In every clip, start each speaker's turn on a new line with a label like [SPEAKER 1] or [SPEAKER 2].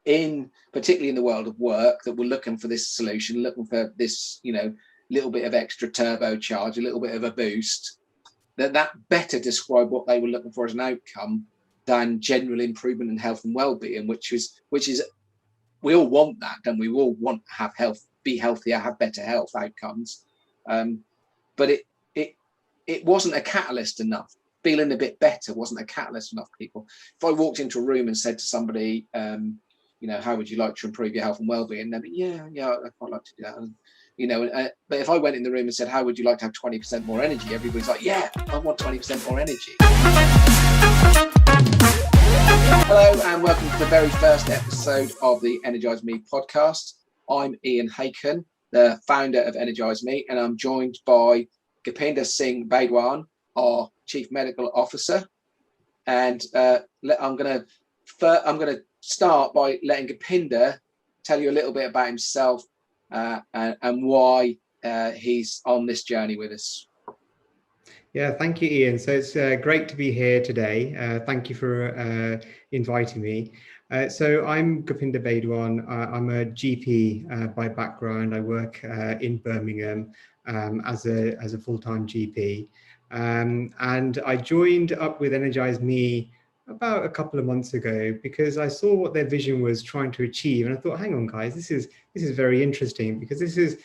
[SPEAKER 1] particularly in the world of work, that were looking for this solution, looking for this, little bit of extra turbocharge, a little bit of a boost, that better describe what they were looking for as an outcome than general improvement in health and well-being, which is we all want that, and we all want to have health, be healthier, have better health outcomes, but it wasn't a catalyst enough. Feeling a bit better wasn't a catalyst enough for people. If I walked into a room and said to somebody, how would you like to improve your health and well-being? They'd be, yeah, I'd quite like to do that. And, but if I went in the room and said, how would you like to have 20% more energy? Everybody's like, yeah, I want 20% more energy. Hello, and welcome to the very first episode of the Energize Me podcast. I'm Ian Haken, the founder of Energize Me, and I'm joined by Gopinder Singh Baidwan, our Chief Medical Officer. And I'm going to start by letting Gopinder tell you a little bit about himself and why he's on this journey with us.
[SPEAKER 2] Yeah, thank you, Ian. So it's great to be here today. Thank you for inviting me. So I'm Gopinder Baidwan. I'm a GP by background. I work in Birmingham as a full-time GP. And I joined up with Energize Me about a couple of months ago because I saw what their vision was trying to achieve, and I thought, hang on, guys, this is very interesting, because this is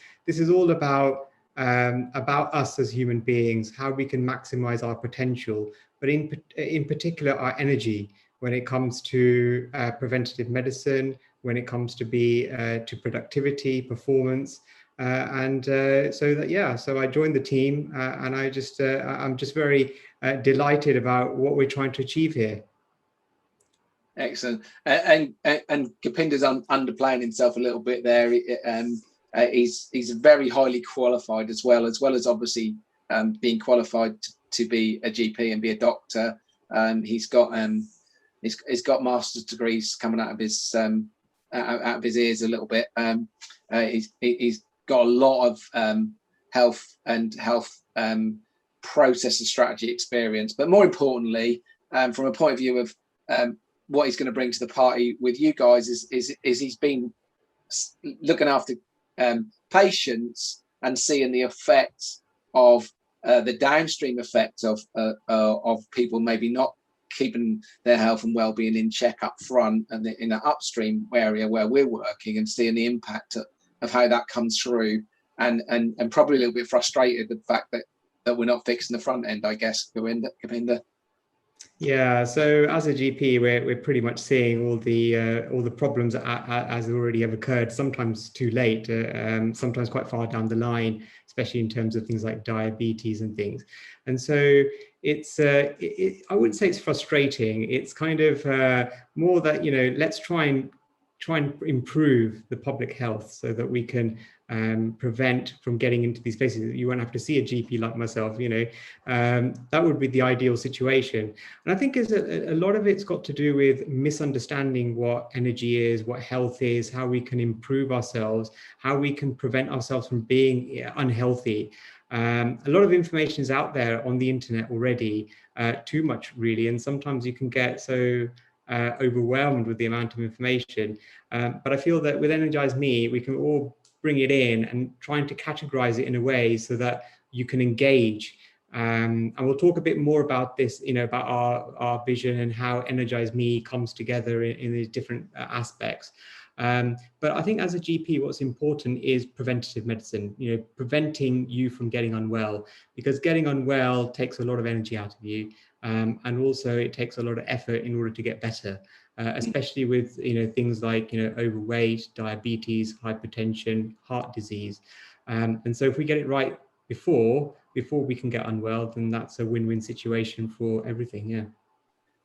[SPEAKER 2] all about us as human beings, how we can maximize our potential, but in particular our energy when it comes to preventative medicine, when it comes to productivity, performance. So I joined the team, and I'm just very delighted about what we're trying to achieve here.
[SPEAKER 1] Excellent. And Gopinder's underplaying himself a little bit there. He's very highly qualified as well as obviously being qualified to be a GP and be a doctor. He's got master's degrees coming out of his ears a little bit. He's got a lot of health process and strategy experience, but more importantly, from a point of view of what he's going to bring to the party with you guys is he's been looking after patients and seeing the effects of the downstream effects of people maybe not keeping their health and well-being in check up front and in the upstream area where we're working, and seeing the impact of how that comes through, and probably a little bit frustrated with the fact that we're not fixing the front end, I guess, Gopinder.
[SPEAKER 2] Yeah, so as a GP, we're pretty much seeing all the problems as already have occurred, sometimes too late, sometimes quite far down the line, especially in terms of things like diabetes and things. And so I wouldn't say it's frustrating. It's kind of more that, let's try and improve the public health so that we can prevent from getting into these places. You won't have to see a GP like myself, that would be the ideal situation. And I think a lot of it's got to do with misunderstanding what energy is, what health is, how we can improve ourselves, how we can prevent ourselves from being unhealthy. A lot of information is out there on the internet already, too much really, and sometimes you can get so overwhelmed with the amount of information. But I feel that with Energize Me, we can all bring it in and trying to categorize it in a way so that you can engage. And we'll talk a bit more about this, about our vision and how Energize Me comes together in these different aspects. But I think as a GP, what's important is preventative medicine, preventing you from getting unwell, because getting unwell takes a lot of energy out of you. And also it takes a lot of effort in order to get better, especially with, things like, overweight, diabetes, hypertension, heart disease. And so if we get it right before we can get unwell, then that's a win-win situation for everything. Yeah.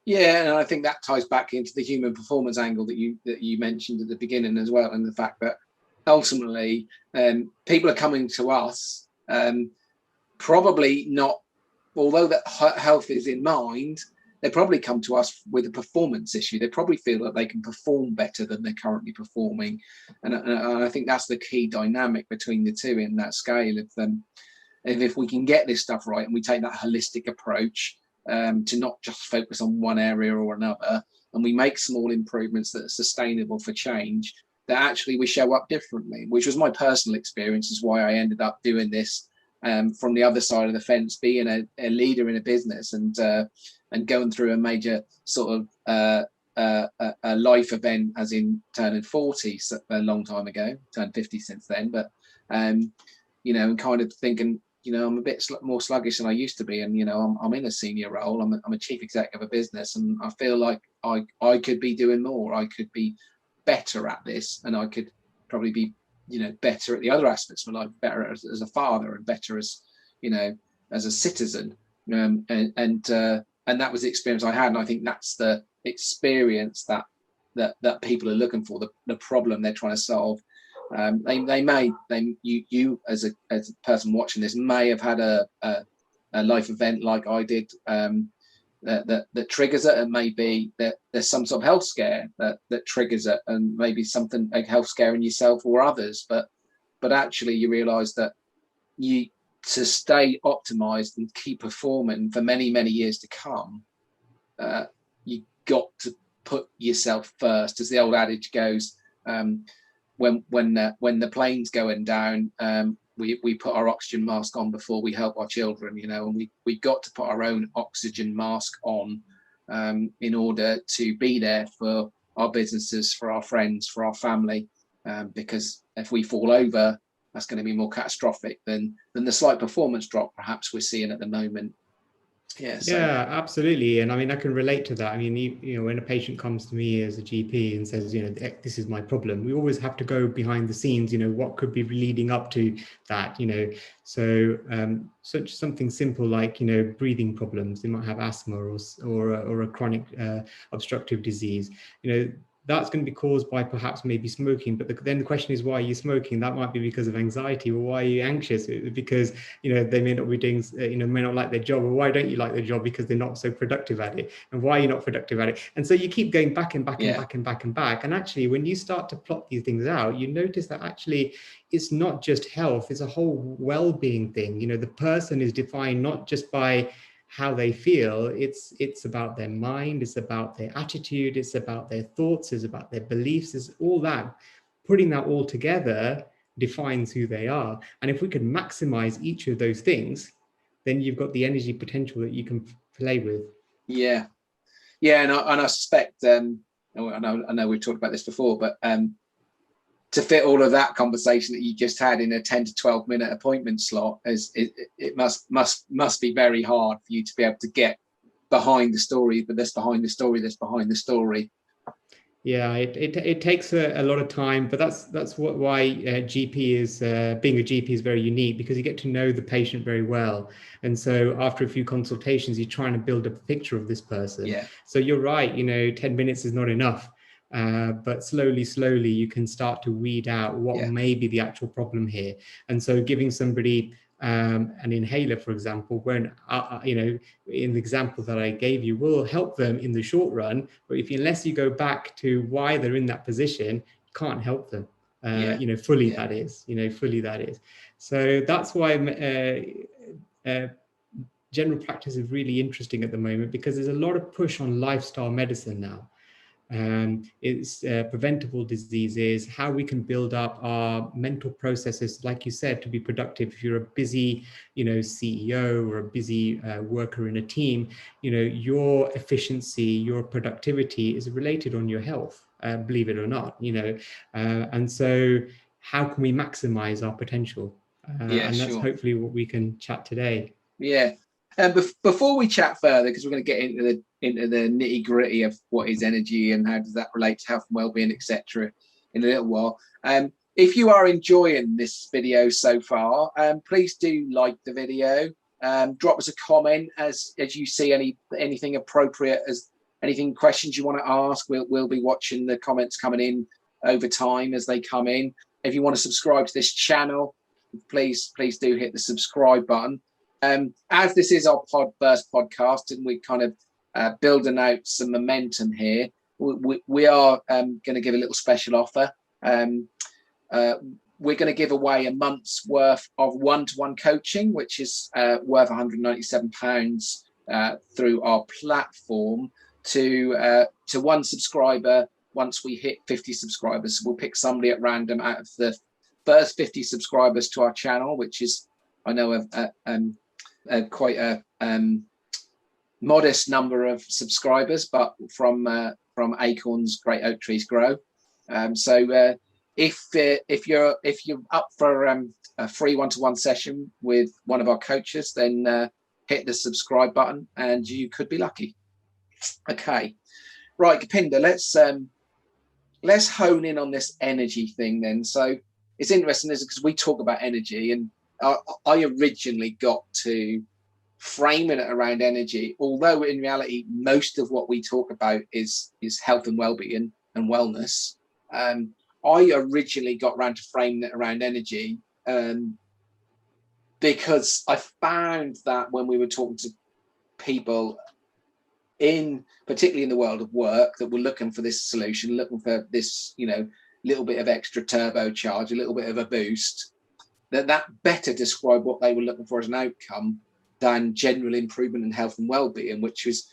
[SPEAKER 1] Yeah, and I think that ties back into the human performance angle that you mentioned at the beginning as well, and the fact that ultimately people are coming to us probably not, although that health is in mind, they probably come to us with a performance issue. They probably feel that they can perform better than they're currently performing, and I think that's the key dynamic between the two in that scale of them. If we can get this stuff right and we take that holistic approach, to not just focus on one area or another, and we make small improvements that are sustainable for change, that actually we show up differently, which was my personal experience, is why I ended up doing this from the other side of the fence, being a leader in a business and going through a major sort of a life event, as in turning 40 a long time ago, turned 50 since then, but you know, and kind of thinking, you know, I'm a bit more sluggish than I used to be, and you know, I'm in a senior role, I'm a chief exec of a business, and I feel like I could be doing more, I could be better at this, and I could probably be, you know, better at the other aspects of my life, better as a father, and better as, you know, as a citizen, and that was the experience I had, and I think that's the experience that people are looking for, the problem they're trying to solve. You as a person watching this may have had a life event like I did, that triggers it, and maybe that there's some sort of health scare that triggers it, and maybe something like health scare in yourself or others, but actually you realize that to stay optimized and keep performing for many years to come, you got to put yourself first, as the old adage goes. When the plane's going down, we put our oxygen mask on before we help our children, you know, and we got to put our own oxygen mask on in order to be there for our businesses, for our friends, for our family, because if we fall over, that's going to be more catastrophic than the slight performance drop perhaps we're seeing at the moment. Yeah. So.
[SPEAKER 2] Yeah, absolutely. And I mean, I can relate to that. I mean, you know, when a patient comes to me as a GP and says, you know, this is my problem, we always have to go behind the scenes, you know, what could be leading up to that, you know. So such something simple like, you know, breathing problems, they might have asthma or a chronic obstructive disease, you know, that's going to be caused by perhaps maybe smoking. But then the question is, why are you smoking? That might be because of anxiety. Or why are you anxious? Because, you know, they may not be doing, you know, may not like their job. Or why don't you like their job? Because they're not so productive at it. And why are you not productive at it? And so you keep going back and back and back and back and back. And actually, when you start to plot these things out, you notice that actually it's not just health, it's a whole well-being thing. You know, the person is defined not just by how they feel, it's about their mind, it's about their attitude, it's about their thoughts, it's about their beliefs, it's all that. Putting that all together defines who they are. And if we could maximize each of those things, then you've got the energy potential that you can play with.
[SPEAKER 1] Yeah, and I suspect, I know we've talked about this before, but to fit all of that conversation that you just had in a 10 to 12 minute appointment slot, it must be very hard for you to be able to get behind the story, but that's behind the story, that's behind the story.
[SPEAKER 2] Yeah, it takes a lot of time, but that's why GP is being a GP is very unique, because you get to know the patient very well, and so after a few consultations, you're trying to build a picture of this person.
[SPEAKER 1] Yeah.
[SPEAKER 2] So you're right, you know, 10 minutes is not enough, but slowly you can start to weed out what may be the actual problem here, and so giving somebody an inhaler, for example, when you know, in the example that I gave you, will help them in the short run, but unless you go back to why they're in that position, you can't help them you know, fully. That is, you know, fully that is. So that's why general practice is really interesting at the moment, because there's a lot of push on lifestyle medicine now. It's preventable diseases, how we can build up our mental processes, like you said, to be productive. If you're a busy, you know, CEO or a busy worker in a team, you know, your efficiency, your productivity is related on your health, believe it or not, you know, and so how can we maximize our potential? And that's hopefully what we can chat today.
[SPEAKER 1] Yeah. And before we chat further, because we're going to get into the nitty gritty of what is energy and how does that relate to health and well-being, etc., in a little while. If you are enjoying this video so far, please do like the video. Drop us a comment as you see anything appropriate, as anything questions you want to ask. We'll be watching the comments coming in over time as they come in. If you want to subscribe to this channel, please do hit the subscribe button. As this is our first podcast and we're kind of building out some momentum here, we are going to give a little special offer. We're going to give away a month's worth of one-to-one coaching, which is worth £197 through our platform, to one subscriber once we hit 50 subscribers. So we'll pick somebody at random out of the first 50 subscribers to our channel, which is, I know, quite a modest number of subscribers, but from Acorns Great Oak Trees Grow. So if you're up for a free one-to-one session with one of our coaches, then hit the subscribe button and you could be lucky. Okay, right, Kapinder, let's hone in on this energy thing then. So it's interesting because we talk about energy, and I originally got to framing it around energy, although in reality most of what we talk about is health and well-being and wellness. I originally got around to framing it around energy because I found that when we were talking to people particularly in the world of work, that were looking for this solution, looking for this, little bit of extra turbocharge, a little bit of a boost, that better describe what they were looking for as an outcome than general improvement in health and well-being, which is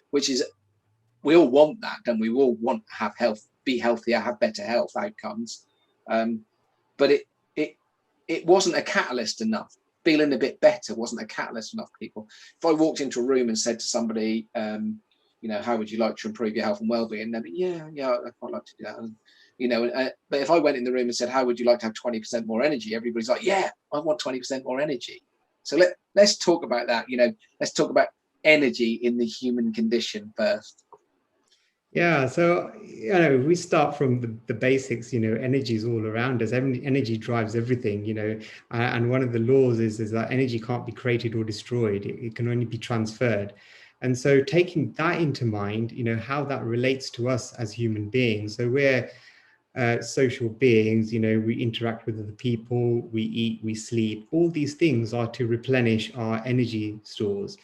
[SPEAKER 1] we all want that, and we all want to have health, be healthier, have better health outcomes, but it wasn't a catalyst enough. Feeling a bit better wasn't a catalyst enough for people. If I walked into a room and said to somebody, how would you like to improve your health and well-being? They'd be, yeah, I'd quite like to do that. And, but if I went in the room and said, how would you like to have 20% more energy? Everybody's like, yeah, I want 20% more energy. So let's talk about that. Let's talk about energy in the human condition first.
[SPEAKER 2] Yeah, so we start from the basics. Energy is all around us. Energy drives everything. And one of the laws is that energy can't be created or destroyed. It can only be transferred. And so taking that into mind, how that relates to us as human beings. So we're social beings. We interact with other people, we eat, we sleep. All these things are to replenish our energy stores.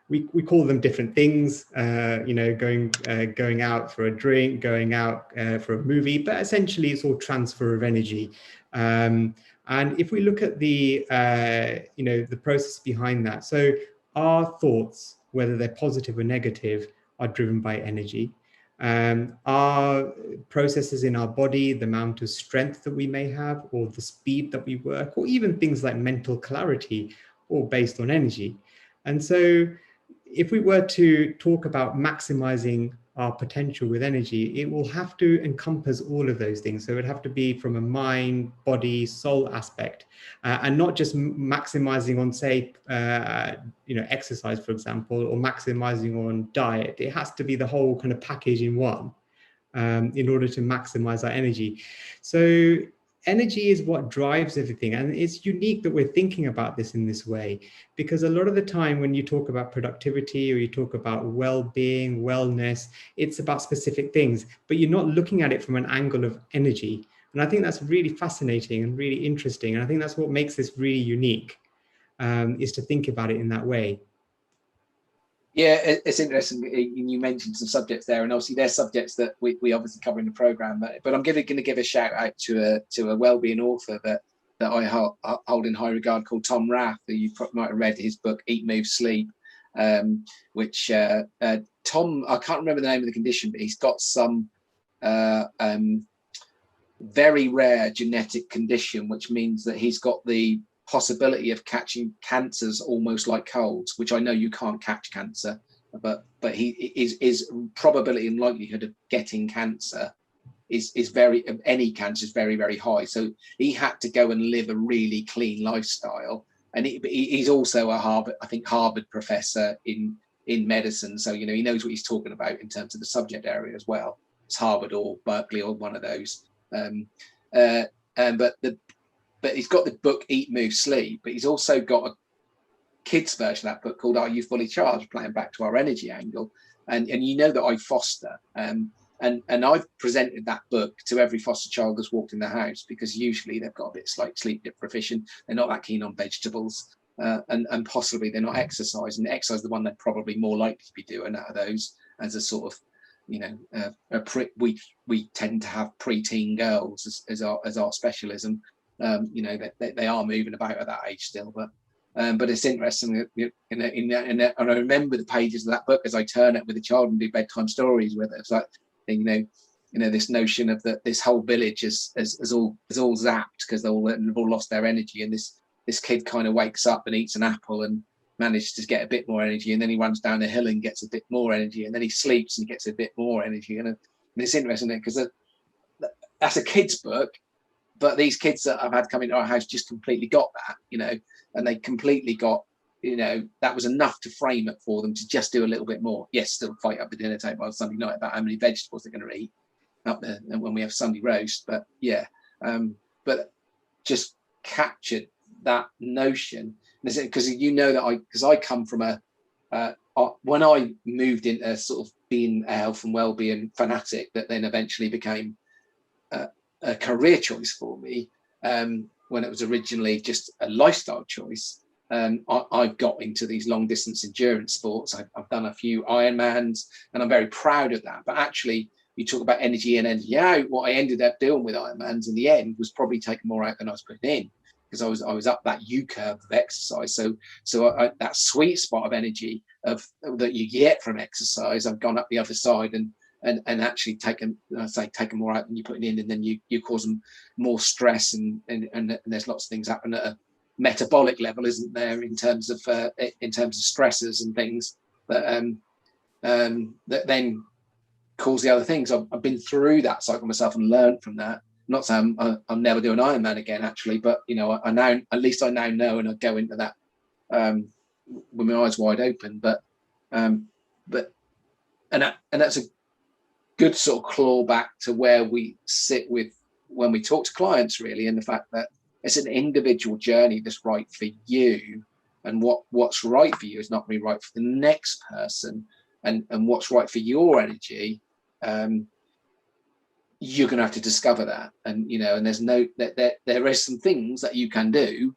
[SPEAKER 2] We call them different things, going out for a drink, going out for a movie, but essentially it's all transfer of energy. And if we look at the process behind that, so our thoughts, whether they're positive or negative, are driven by energy. Our processes in our body, the amount of strength that we may have, or the speed that we work, or even things like mental clarity, all based on energy. And so if we were to talk about maximizing our potential with energy, it will have to encompass all of those things. So it would have to be from a mind, body, soul aspect, and not just maximizing on, say, exercise, for example, or maximizing on diet. It has to be the whole kind of package in one, in order to maximize our energy. So energy is what drives everything. And it's unique that we're thinking about this in this way, because a lot of the time when you talk about productivity or you talk about well-being, wellness, it's about specific things, but you're not looking at it from an angle of energy. And I think that's really fascinating and really interesting. And I think that's what makes this really unique, is to think about it in that way.
[SPEAKER 1] Yeah, it's interesting. You mentioned some subjects there, and obviously they're subjects that we obviously cover in the program. But I'm going to give a shout out to a wellbeing author that I hold in high regard, called Tom Rath, who you might have read his book Eat, Move, Sleep, which Tom, I can't remember the name of the condition, but he's got some very rare genetic condition, which means that he's got the possibility of catching cancers almost like colds, which I know you can't catch cancer, but his probability and likelihood of getting cancer is any cancer is very, very high. So he had to go and live a really clean lifestyle, and he's also a Harvard professor in medicine, so he knows what he's talking about in terms of the subject area as well. It's Harvard or Berkeley or one of those. But he's got the book Eat, Move, Sleep, but he's also got a kids version of that book called Are You Fully Charged, playing back to our energy angle. And that I foster, and I've presented that book to every foster child that's walked in the house, because usually they've got a bit like sleep deprivation, they're not that keen on vegetables, and possibly they're not exercising. Exercise is the one they're probably more likely to be doing out of those, as a sort of we tend to have preteen girls as our specialism. They are moving about at that age still, but But it's interesting that and I remember the pages of that book as I turn it with a child and do bedtime stories with it. It's like, this notion of that this whole village is all zapped because they've all lost their energy, and this kid kind of wakes up and eats an apple and manages to get a bit more energy, and then he runs down a hill and gets a bit more energy, and then he sleeps and gets a bit more energy. And it's interesting because that's a kid's book, but these kids that I've had come into our house just completely got that, and they completely got, that was enough to frame it for them to just do a little bit more. Yes, still fight up the dinner table on Sunday night about how many vegetables they're going to eat up there and when we have Sunday roast. But yeah, but just captured that notion, because that I come from when I moved into sort of being a health and well-being fanatic that then eventually became a career choice for me, when it was originally just a lifestyle choice. I've got into these long distance endurance sports. I've done a few Ironmans, and I'm very proud of that. But actually, you talk about energy in, energy out. What I ended up doing with Ironmans in the end was probably taking more out than I was putting in, because I was up that U curve of exercise. So that sweet spot of energy that you get from exercise, I've gone up the other side and actually taken more out than you're putting in, and then you're causing more stress, and there's lots of things happen at a metabolic level, isn't there, in terms of stresses and things that then cause the other things. I've been through that cycle myself and learned from that. Not saying I'm never doing Ironman again, actually, but I now know, and I go into that with my eyes wide open. But that's a good sort of claw back to where we sit with when we talk to clients, really, and the fact that it's an individual journey that's right for you, and what's right for you is not really right for the next person, and what's right for your energy. You're going to have to discover that, and there's there is some things that you can do,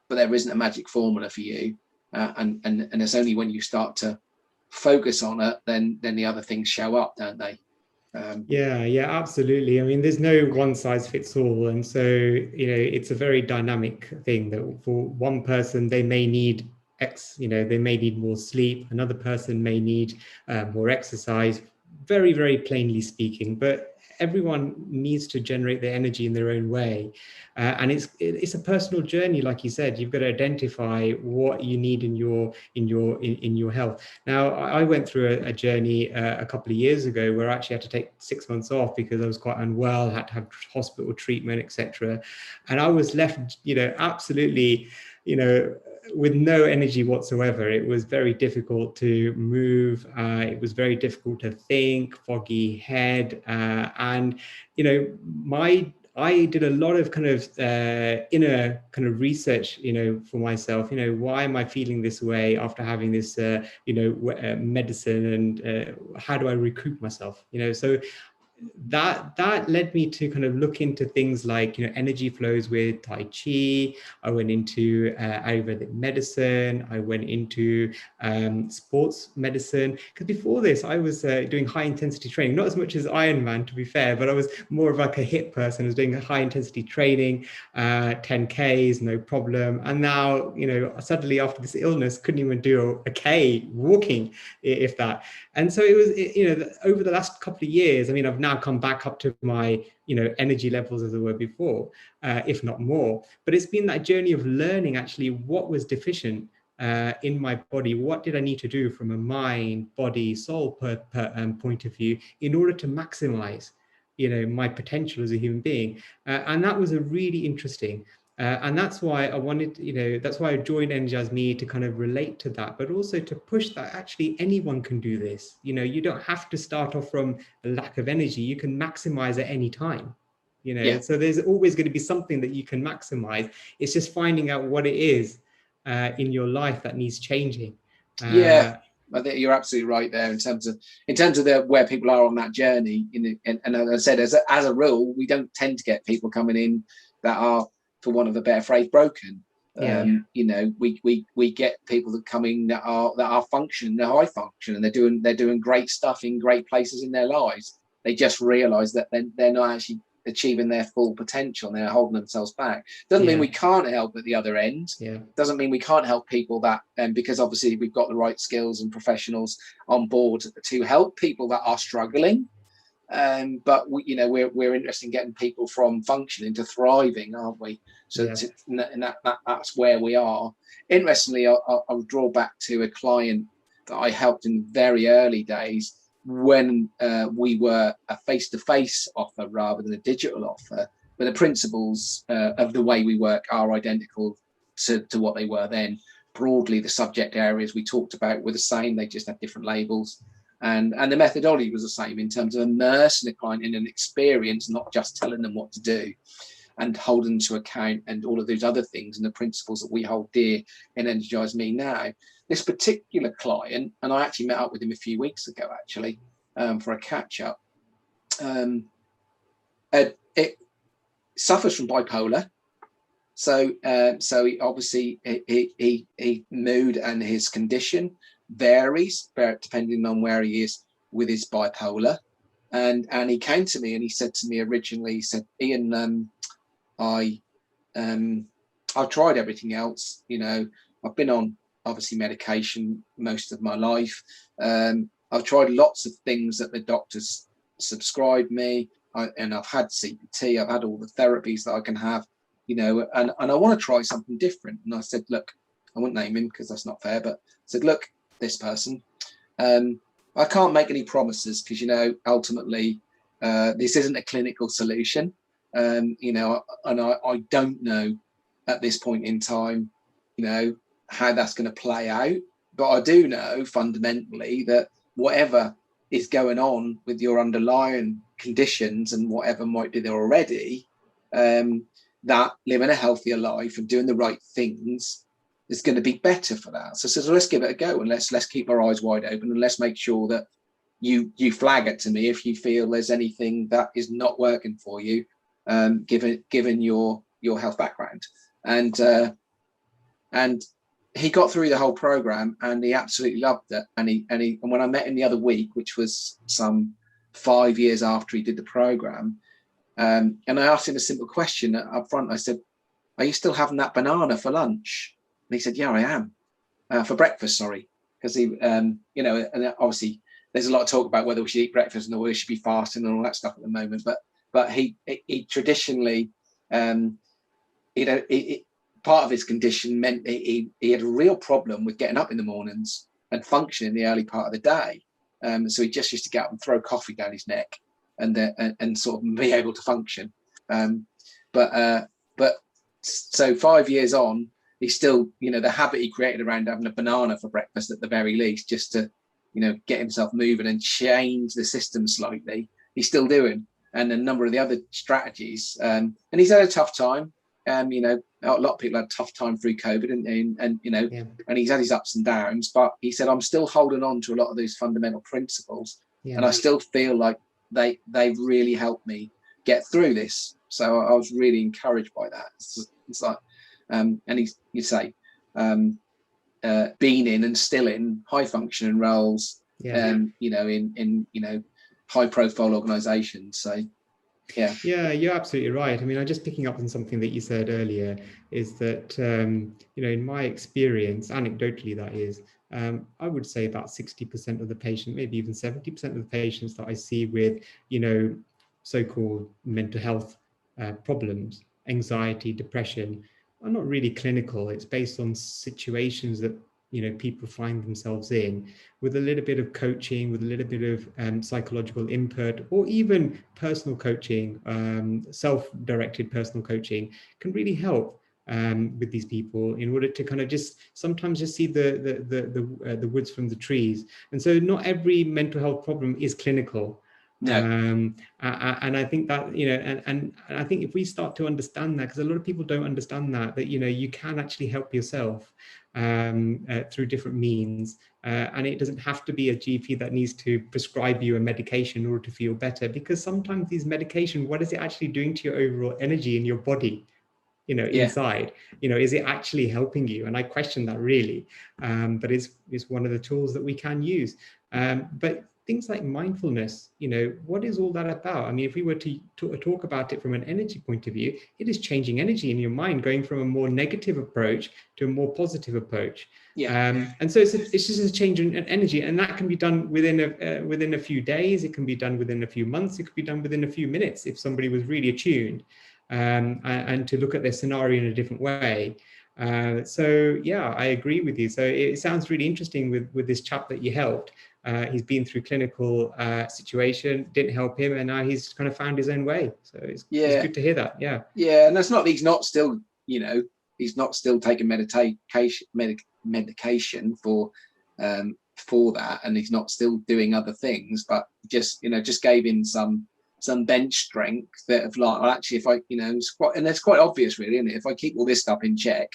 [SPEAKER 1] but there isn't a magic formula for you, and it's only when you start to focus on it then the other things show up, don't they?
[SPEAKER 2] Yeah, absolutely. I mean, there's no one size fits all, and so it's a very dynamic thing that for one person they may need X, they may need more sleep. Another person may need more exercise. Very, very plainly speaking, but everyone needs to generate their energy in their own way, and it's a personal journey. Like you said, you've got to identify what you need in your health. Now, I went through a journey a couple of years ago where I actually had to take 6 months off because I was quite unwell, had to have hospital treatment, etc., and I was left, absolutely, with no energy whatsoever. It was very difficult to move. It was very difficult to think, foggy head. And, I did a lot of kind of inner kind of research, for myself, why am I feeling this way after having this, medicine, and how do I recoup myself? So that led me to kind of look into things like energy flows with Tai Chi. I went into Ayurvedic medicine. I went into sports medicine, because before this I was doing high intensity training, not as much as Ironman, to be fair, but I was more of like a HIIT person. I was doing high intensity training, 10Ks, no problem. And now suddenly after this illness couldn't even do a K walking, if that. And so it was, over the last couple of years, I mean, I've now come back up to my, energy levels as they were before, if not more. But it's been that journey of learning actually what was deficient in my body. What did I need to do from a mind, body, soul point of view in order to maximize, my potential as a human being? And that was a really interesting. And that's why I wanted, that's why I joined Energize Me, to kind of relate to that, but also to push that actually anyone can do this. You don't have to start off from a lack of energy. You can maximize at any time,
[SPEAKER 1] Yeah.
[SPEAKER 2] So there's always going to be something that you can maximize. It's just finding out what it is in your life that needs changing.
[SPEAKER 1] Yeah. I think you're absolutely right there in terms of where people are on that journey. And as I said, as a rule, we don't tend to get people coming in that are, for want of a better phrase, broken.
[SPEAKER 2] Yeah.
[SPEAKER 1] We get people that come in that are functioning, they're high function, and they're doing great stuff in great places in their lives. They just realise that they're not actually achieving their full potential and they're holding themselves back. Doesn't mean we can't help at the other end. Doesn't mean we can't help people that, because obviously we've got the right skills and professionals on board to help people that are struggling. But we're interested in getting people from functioning to thriving, aren't we? So that's where we are. Interestingly, I'll draw back to a client that I helped in very early days when we were a face-to-face offer rather than a digital offer. But the principles of the way we work are identical to what they were then. Broadly, the subject areas we talked about were the same. They just had different labels. And the methodology was the same in terms of immersing the client in an experience, not just telling them what to do and holding them to account and all of those other things and the principles that we hold dear in Energize Me Now. This particular client, and I actually met up with him a few weeks ago, actually, for a catch-up. It suffers from bipolar. So he obviously, he mood and his condition varies depending on where he is with his bipolar. And he came to me and he said to me originally, he said, Ian, I've tried everything else. I've been on obviously medication most of my life. I've tried lots of things that the doctors subscribed me, and I've had CBT, I've had all the therapies that I can have, and I want to try something different. And I said, look, I won't name him because that's not fair, but I said, look, this person, I can't make any promises because, ultimately, this isn't a clinical solution, and I don't know at this point in time, how that's going to play out. But I do know fundamentally that whatever is going on with your underlying conditions and whatever might be there already, that living a healthier life and doing the right things is going to be better for that. So let's give it a go and let's keep our eyes wide open and let's make sure that you flag it to me if you feel there's anything that is not working for you, given your health background. And he got through the whole program and he absolutely loved it. And when I met him the other week, which was some 5 years after he did the program, and I asked him a simple question up front. I said, "Are you still having that banana for lunch?" And he said, "Yeah, I am." For breakfast, sorry, because he, and obviously there's a lot of talk about whether we should eat breakfast and whether we should be fasting and all that stuff at the moment. But he traditionally, part of his condition meant he had a real problem with getting up in the mornings and function in the early part of the day. So he just used to get up and throw coffee down his neck and sort of be able to function. But so 5 years on, he's still, the habit he created around having a banana for breakfast at the very least, just to, get himself moving and change the system slightly. He's still doing, and a number of the other strategies. And he's had a tough time. A lot of people had a tough time through COVID and he's had his ups and downs, but he said, I'm still holding on to a lot of those fundamental principles. And I still feel like they've really helped me get through this. So I was really encouraged by that. It's like, and being in and still in high functioning roles, in high profile organizations. So
[SPEAKER 2] Yeah, you're absolutely right. I mean, I'm just picking up on something that you said earlier, is that, in my experience, anecdotally, that is, I would say about 60% of the patients, maybe even 70% of the patients that I see with, so-called mental health problems, anxiety, depression, are not really clinical. It's based on situations that people find themselves in, with a little bit of coaching, with a little bit of psychological input, or even personal coaching, self-directed personal coaching can really help with these people in order to kind of sometimes see the woods from the trees. And so not every mental health problem is clinical.
[SPEAKER 1] No.
[SPEAKER 2] And I think that, and I think if we start to understand that, because a lot of people don't understand that you can actually help yourself through different means. And it doesn't have to be a GP that needs to prescribe you a medication in order to feel better, because sometimes these medication, what is it actually doing to your overall energy in your body? Inside, is it actually helping you? And I question that really, but it's one of the tools that we can use. But things like mindfulness, what is all that about? I mean, if we were to talk about it from an energy point of view, it is changing energy in your mind, going from a more negative approach to a more positive approach. And so it's just a change in energy, and that can be done within a few days. It can be done within a few months. It could be done within a few minutes if somebody was really attuned, and to look at their scenario in a different way. So yeah, I agree with you. So it sounds really interesting with this chap that you helped. He's been through clinical situation, didn't help him, and now he's kind of found his own way. So it's good to hear that. Yeah.
[SPEAKER 1] Yeah, and that's not, he's not still, he's not still taking medication for that, and he's not still doing other things, but just gave him some bench strength that of like, well, actually, if I, it's quite, and it's quite obvious really, isn't it? If I keep all this stuff in check,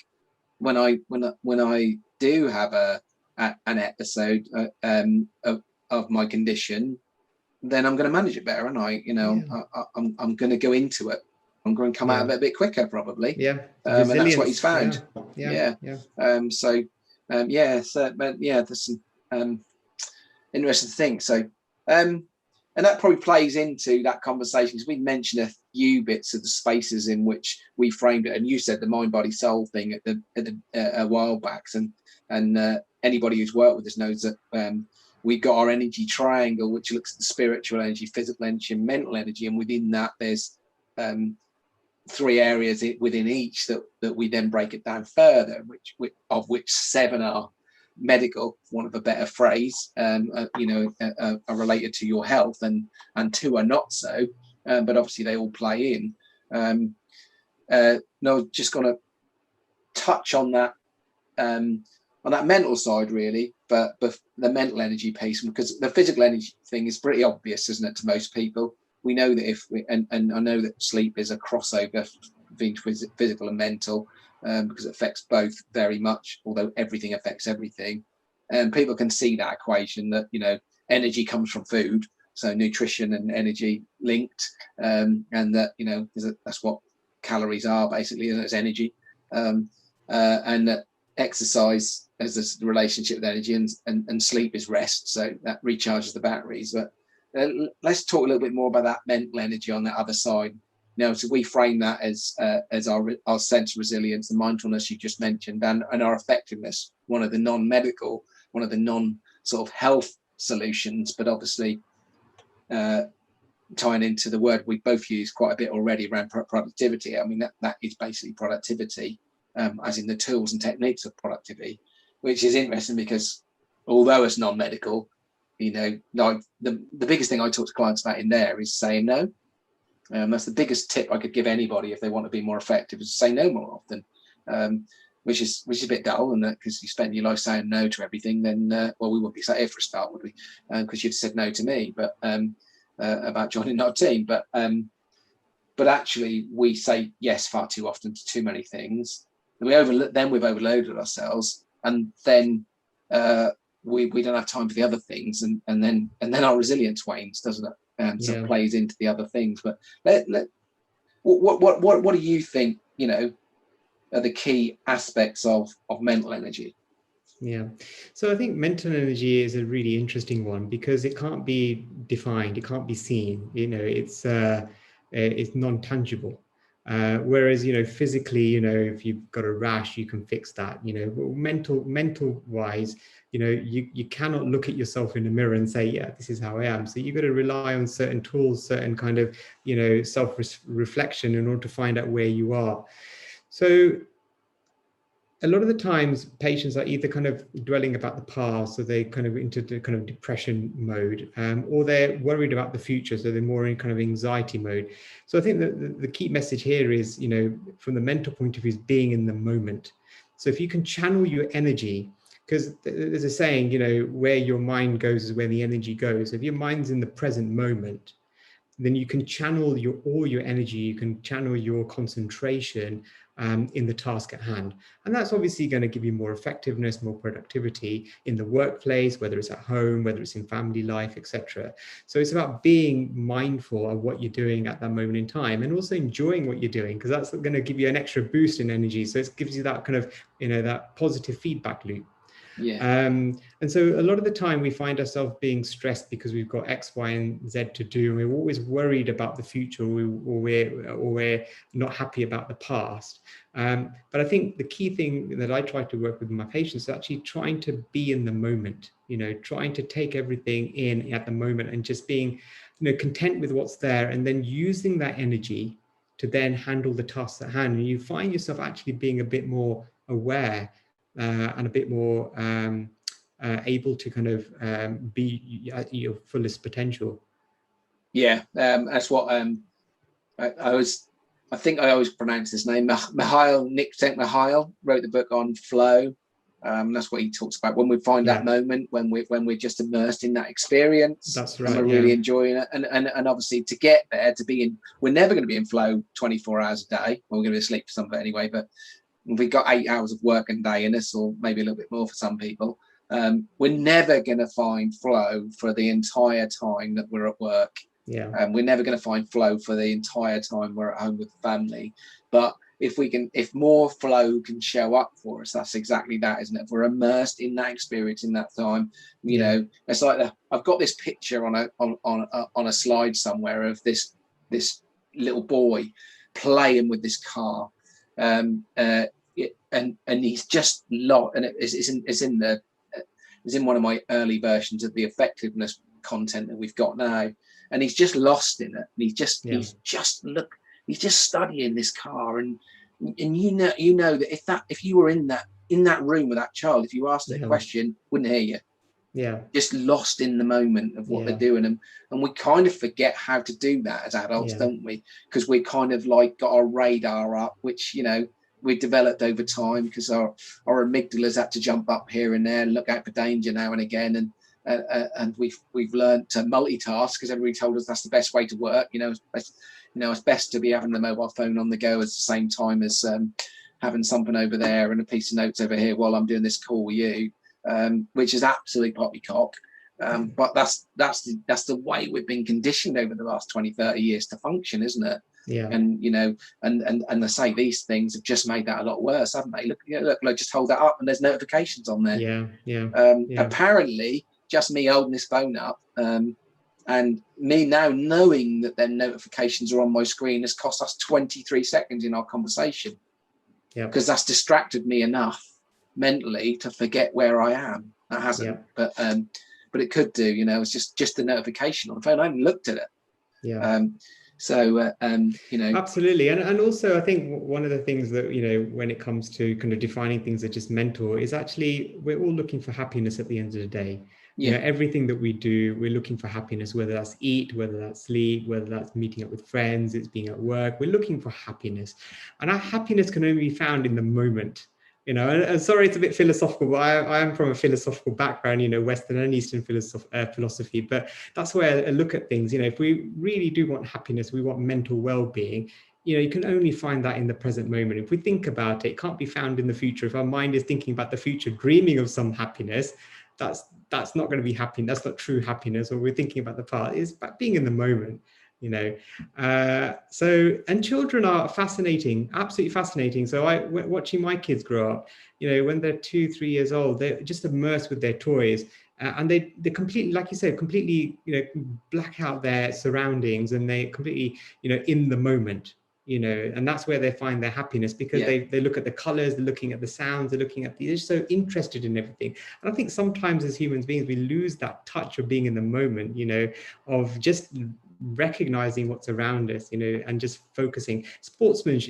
[SPEAKER 1] when I do have an episode of my condition, then I'm going to manage it better, and I'm going to go into it. I'm going to come out of it a bit quicker, probably.
[SPEAKER 2] Yeah,
[SPEAKER 1] and that's what he's found.
[SPEAKER 2] Yeah.
[SPEAKER 1] There's some interesting things. So, and that probably plays into that conversation, because we mentioned a few bits of the spaces in which we framed it, and you said the mind, body, soul thing a while back, and anybody who's worked with us knows that we've got our energy triangle, which looks at the spiritual energy, physical energy, and mental energy, and within that there's 3 areas within each that we then break it down further, of which 7 are medical, for want of a better phrase, are related to your health, and 2 are not so, but obviously they all play in. No, just going to touch on that mental side really, but the mental energy piece, because the physical energy thing is pretty obvious, isn't it, to most people. We know that and I know that sleep is a crossover between physical and mental, because it affects both very much, although everything affects everything. And people can see that equation that, energy comes from food, so nutrition and energy linked, and that, that's what calories are basically, and it's energy, and that exercise has this relationship with energy, and sleep is rest, so that recharges the batteries. But let's talk a little bit more about that mental energy on the other side. So we frame that as our sense of resilience, the mindfulness you just mentioned, and our effectiveness, one of the non-medical, one of the non-sort of health solutions, but obviously tying into the word we both use quite a bit already around productivity. I mean, that is basically productivity, as in the tools and techniques of productivity, which is interesting because although it's non-medical, like the biggest thing I talk to clients about in there is saying no. That's the biggest tip I could give anybody if they want to be more effective, is to say no more often, which is a bit dull, and because you spend your life saying no to everything, then we wouldn't be sat here for a start, would we? Because you'd said no to me, but about joining our team, but actually we say yes far too often to too many things, and we've overloaded ourselves, and then we don't have time for the other things, and then our resilience wanes, doesn't it? So it plays into the other things. But what do you think, are the key aspects of mental energy?
[SPEAKER 2] Yeah, so I think mental energy is a really interesting one, because it can't be defined, it can't be seen. It's non-tangible. Whereas, physically, if you've got a rash, you can fix that. Mental wise, you cannot look at yourself in the mirror and say, yeah, this is how I am. So you've got to rely on certain tools, certain kind of, self-reflection in order to find out where you are. So a lot of the times patients are either kind of dwelling about the past, so they kind of into the kind of depression mode, or they're worried about the future, so they're more in kind of anxiety mode. So I think that the key message here is, from the mental point of view, is being in the moment. So if you can channel your energy, because there's a saying, where your mind goes is where the energy goes. If your mind's in the present moment, then you can channel all your energy, you can channel your concentration in the task at hand. And that's obviously going to give you more effectiveness, more productivity in the workplace, whether it's at home, whether it's in family life, etc. So it's about being mindful of what you're doing at that moment in time, and also enjoying what you're doing, because that's going to give you an extra boost in energy. So it gives you that kind of, that positive feedback loop. And so a lot of the time we find ourselves being stressed because we've got X, Y, and Z to do, and we're always worried about the future, or we're not happy about the past. But I think the key thing that I try to work with my patients is actually trying to be in the moment, trying to take everything in at the moment and just being, content with what's there, and then using that energy to then handle the tasks at hand. And you find yourself actually being a bit more aware and a bit more able to kind of be at your fullest potential.
[SPEAKER 1] Yeah, that's what I think I always pronounce his name. Nick Mihail wrote the book on flow. That's what he talks about, when we find that moment when we're just immersed in that experience.
[SPEAKER 2] That's right.
[SPEAKER 1] And we're really enjoying it. And obviously to get there, to be in, we're never going to be in flow 24 hours a day. Well, we're going to be asleep for some of it anyway, but we've got 8 hours of work a day in us, or maybe a little bit more for some people. We're never going to find flow for the entire time that we're at work. We're never going to find flow for the entire time we're at home with the family. But if more flow can show up for us, that's exactly that, isn't it? If we're immersed in that experience in that time, it's like I've got this picture on a slide somewhere of this little boy playing with this car, and he's just lost, and it's in one of my early versions of the effectiveness content that we've got now, and he's just lost in it, and he's just studying this car, and you know that if you were in that room with that child, if you asked it a question, wouldn't hear you. Just lost in the moment of what they're doing, and we kind of forget how to do that as adults, don't we? Because we kind of like got our radar up, which we developed over time, because our amygdalas had to jump up here and there and look out for danger now and again, and we've learned to multitask because everybody told us that's the best way to work. It's best to be having the mobile phone on the go at the same time as having something over there and a piece of notes over here while I'm doing this call with you, which is absolutely poppycock. But that's the way we've been conditioned over the last 20, 30 years to function, isn't it? And and I say these things have just made that a lot worse, haven't they? Look, just hold that up and there's notifications on there. Apparently just me holding this phone up and me now knowing that their notifications are on my screen has cost us 23 seconds in our conversation, because that's distracted me enough mentally to forget where I am. That hasn't, but it could do. It's just the notification on the phone. I haven't looked at it.
[SPEAKER 2] Absolutely. And also I think one of the things that when it comes to kind of defining things that are just mental, is actually we're all looking for happiness at the end of the day. Everything that we do, we're looking for happiness, whether that's eat, whether that's sleep, whether that's meeting up with friends, it's being at work. We're looking for happiness, and our happiness can only be found in the moment. And sorry, it's a bit philosophical, but I am from a philosophical background, Western and Eastern philosophy, but that's where I look at things. If we really do want happiness, we want mental well-being, you can only find that in the present moment. If we think about it, it can't be found in the future. If our mind is thinking about the future, dreaming of some happiness, that's not going to be happy. That's not true happiness. Or we're thinking about the past. It's about being in the moment. And children are fascinating, absolutely fascinating. So watching my kids grow up, when they're 2-3 years old, they're just immersed with their toys, and they completely, like you said, completely black out their surroundings, and they completely in the moment. And that's where they find their happiness, because they look at the colors, they're looking at the sounds, they're just so interested in everything. And I think sometimes as human beings, we lose that touch of being in the moment, of just recognizing what's around us, and just focusing. Sportsmen,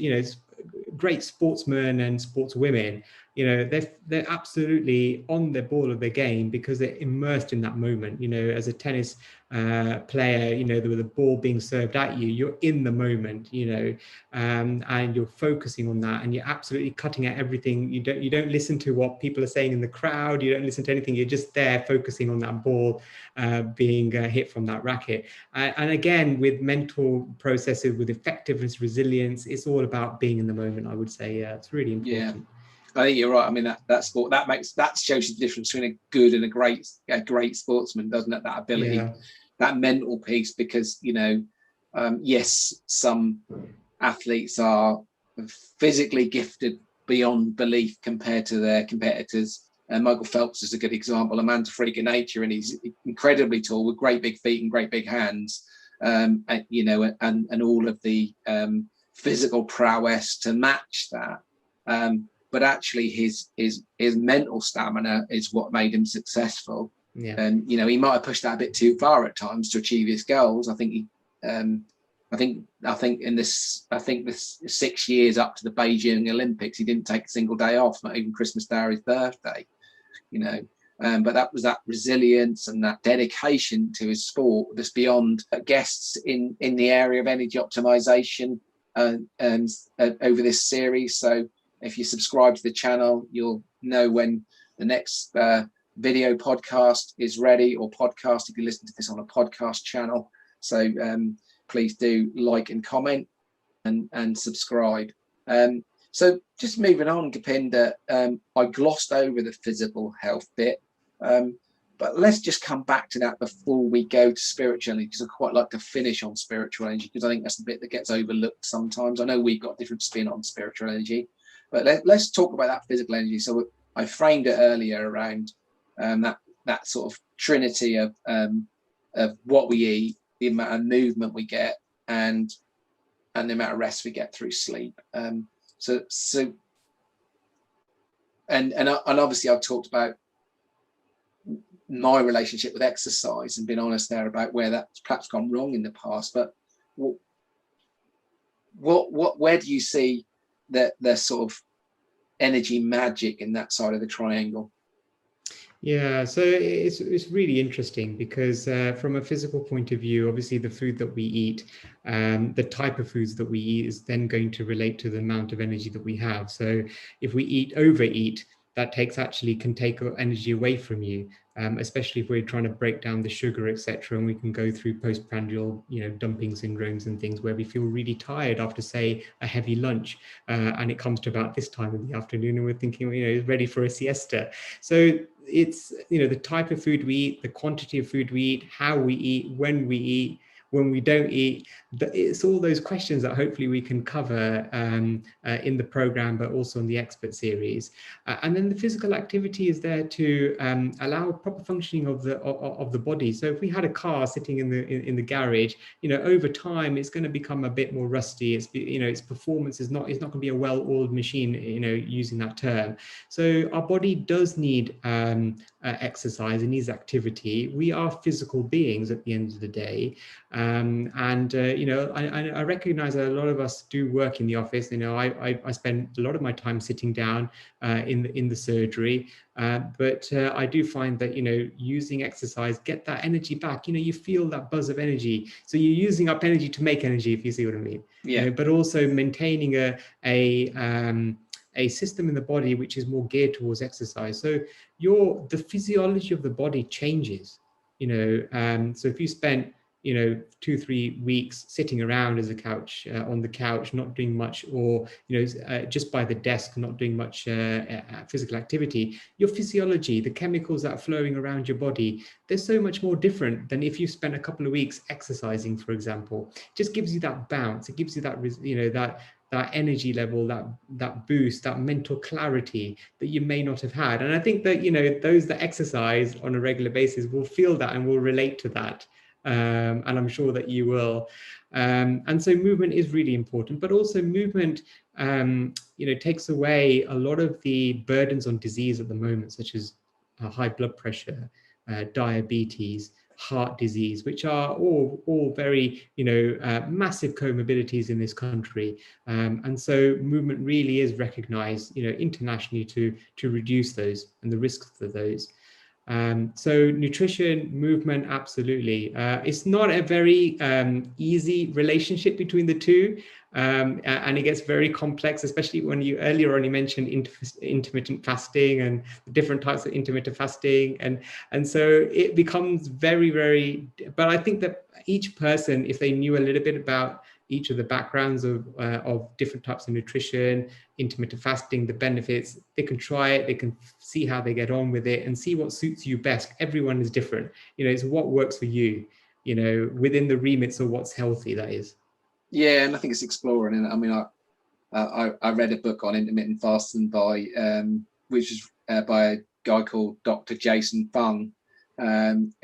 [SPEAKER 2] great sportsmen and sportswomen, they're absolutely on the ball of their game because they're immersed in that moment. As a tennis player, with the ball being served at you, you're in the moment, and you're focusing on that, and you're absolutely cutting out everything. You don't listen to what people are saying in the crowd. You don't listen to anything. You're just there focusing on that ball being hit from that racket. And again, with mental processes, with effectiveness, resilience, it's all about being in the moment, I would say. It's really important.
[SPEAKER 1] I think you're right. I mean, that sport that shows the difference between a good and a great sportsman, doesn't it? That ability, that mental piece, because yes, some athletes are physically gifted beyond belief compared to their competitors, And Michael Phelps is a good example. A man's a freak of nature, and he's incredibly tall with great big feet and great big hands, and all of the physical prowess to match that. But actually, his mental stamina is what made him successful.
[SPEAKER 2] Yeah.
[SPEAKER 1] And he might have pushed that a bit too far at times to achieve his goals. I think in this 6 years up to the Beijing Olympics, he didn't take a single day off, not even Christmas Day or his birthday. But that was that resilience and that dedication to his sport that's beyond guests in the area of energy optimization over this series. So if you subscribe to the channel, you'll know when the next video podcast is ready, or podcast if you listen to this on a podcast channel. So please do like and comment and subscribe. So just moving on, Gopinder, I glossed over the physical health bit, but let's just come back to that before we go to spiritual energy, because I quite like to finish on spiritual energy, because I think that's the bit that gets overlooked sometimes. I know we've got a different spin on spiritual energy, but let's talk about that physical energy. So I framed it earlier around that sort of trinity of what we eat, the amount of movement we get, and the amount of rest we get through sleep. So obviously I've talked about my relationship with exercise and been honest there about where that's perhaps gone wrong in the past. But where do you see the sort of energy magic in that side of the triangle?
[SPEAKER 2] Yeah, so it's really interesting because from a physical point of view, obviously the food that we eat, the type of foods that we eat is then going to relate to the amount of energy that we have. So if we overeat, that can take energy away from you, especially if we're trying to break down the sugar, etc. And we can go through postprandial, dumping syndromes and things where we feel really tired after, say, a heavy lunch, and it comes to about this time in the afternoon, and we're thinking, ready for a siesta. So it's the type of food we eat, the quantity of food we eat, how we eat, when we eat, when we don't eat. It's all those questions that hopefully we can cover in the program, but also in the expert series. And then the physical activity is there to allow proper functioning of the body. So if we had a car sitting in the garage, over time it's going to become a bit more rusty. Its performance is not going to be a well-oiled machine, using that term. So our body does need exercise, it needs activity. We are physical beings at the end of the day. I recognize that a lot of us do work in the office. I spend a lot of my time sitting down in the surgery, but I do find that using exercise, get that energy back. You feel that buzz of energy, so you're using up energy to make energy, if you see what I mean.
[SPEAKER 1] Yeah.
[SPEAKER 2] But also maintaining a system in the body which is more geared towards exercise. So the physiology of the body changes. So if you spent 2-3 weeks sitting around on the couch, not doing much, or just by the desk, not doing much physical activity, your physiology, the chemicals that are flowing around your body, they're so much more different than if you spent a couple of weeks exercising, for example. It just gives you that bounce. It gives you that energy level, that boost, that mental clarity that you may not have had. And I think that those that exercise on a regular basis will feel that and will relate to that. And I'm sure that you will. And so movement is really important, but also movement, takes away a lot of the burdens on disease at the moment, such as high blood pressure, diabetes, heart disease, which are all very, massive comorbidities in this country. And so movement really is recognized, internationally to reduce those and the risks of those. So nutrition, movement, absolutely. It's not a very easy relationship between the two, and it gets very complex, especially when you earlier on you mentioned intermittent fasting and different types of intermittent fasting, and so it becomes very, very. But I think that each person, if they knew a little bit about each of the backgrounds of different types of nutrition, intermittent fasting, the benefits, they can try it, they can see how they get on with it and see what suits you best. Everyone is different. It's what works for you, within the remits of what's healthy, that is.
[SPEAKER 1] Yeah, and I think it's exploring. And I mean, I read a book on intermittent fasting which is by a guy called Dr. Jason Fung,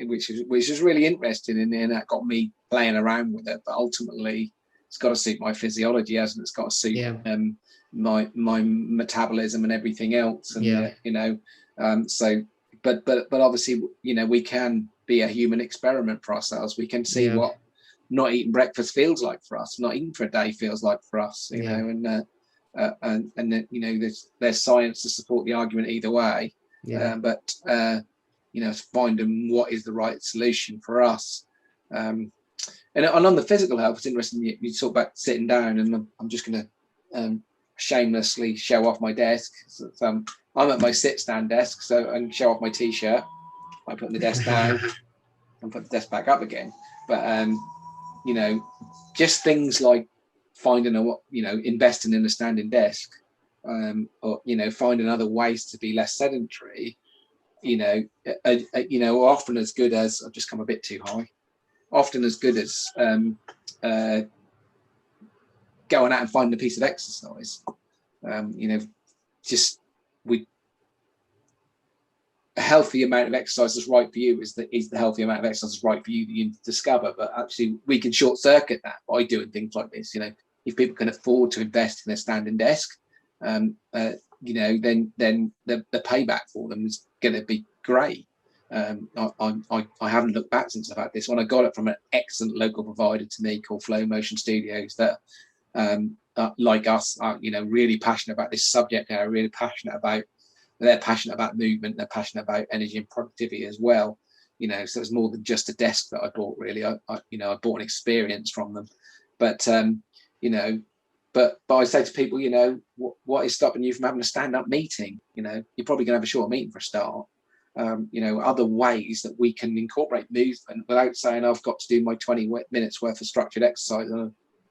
[SPEAKER 1] which is really interesting, and that got me playing around with it. But ultimately, it's got to suit my physiology, hasn't it? It's got to suit my metabolism and everything else, and so. But obviously, we can be a human experiment for ourselves. We can see what not eating breakfast feels like for us, not eating for a day feels like for us, and there's science to support the argument either way. But finding what is the right solution for us. And on the physical health, it's interesting you talk about sitting down, and I'm just going to shamelessly show off my desk. So, I'm at my sit-stand desk, so I can show off my t-shirt by putting the desk down and put the desk back up again. But just things like finding investing in a standing desk, or finding other ways to be less sedentary. Often as good as, I've just come a bit too high. Often as good as going out and finding a piece of exercise. A healthy amount of exercise that's right for you is the healthy amount of exercise that's right for you that you discover. But actually, we can short circuit that by doing things like this. If people can afford to invest in a standing desk, then the payback for them is going to be great. I haven't looked back since I've had this one. I got it from an excellent local provider to me called Flow Motion Studios that, like us, are really passionate about this subject. They're passionate about movement. They're passionate about energy and productivity as well. So it's more than just a desk that I bought. Really, I bought an experience from them. But but I say to people, what is stopping you from having a stand-up meeting? You're probably going to have a short meeting for a start. Other ways that we can incorporate movement without saying I've got to do my 20 minutes worth of structured exercise,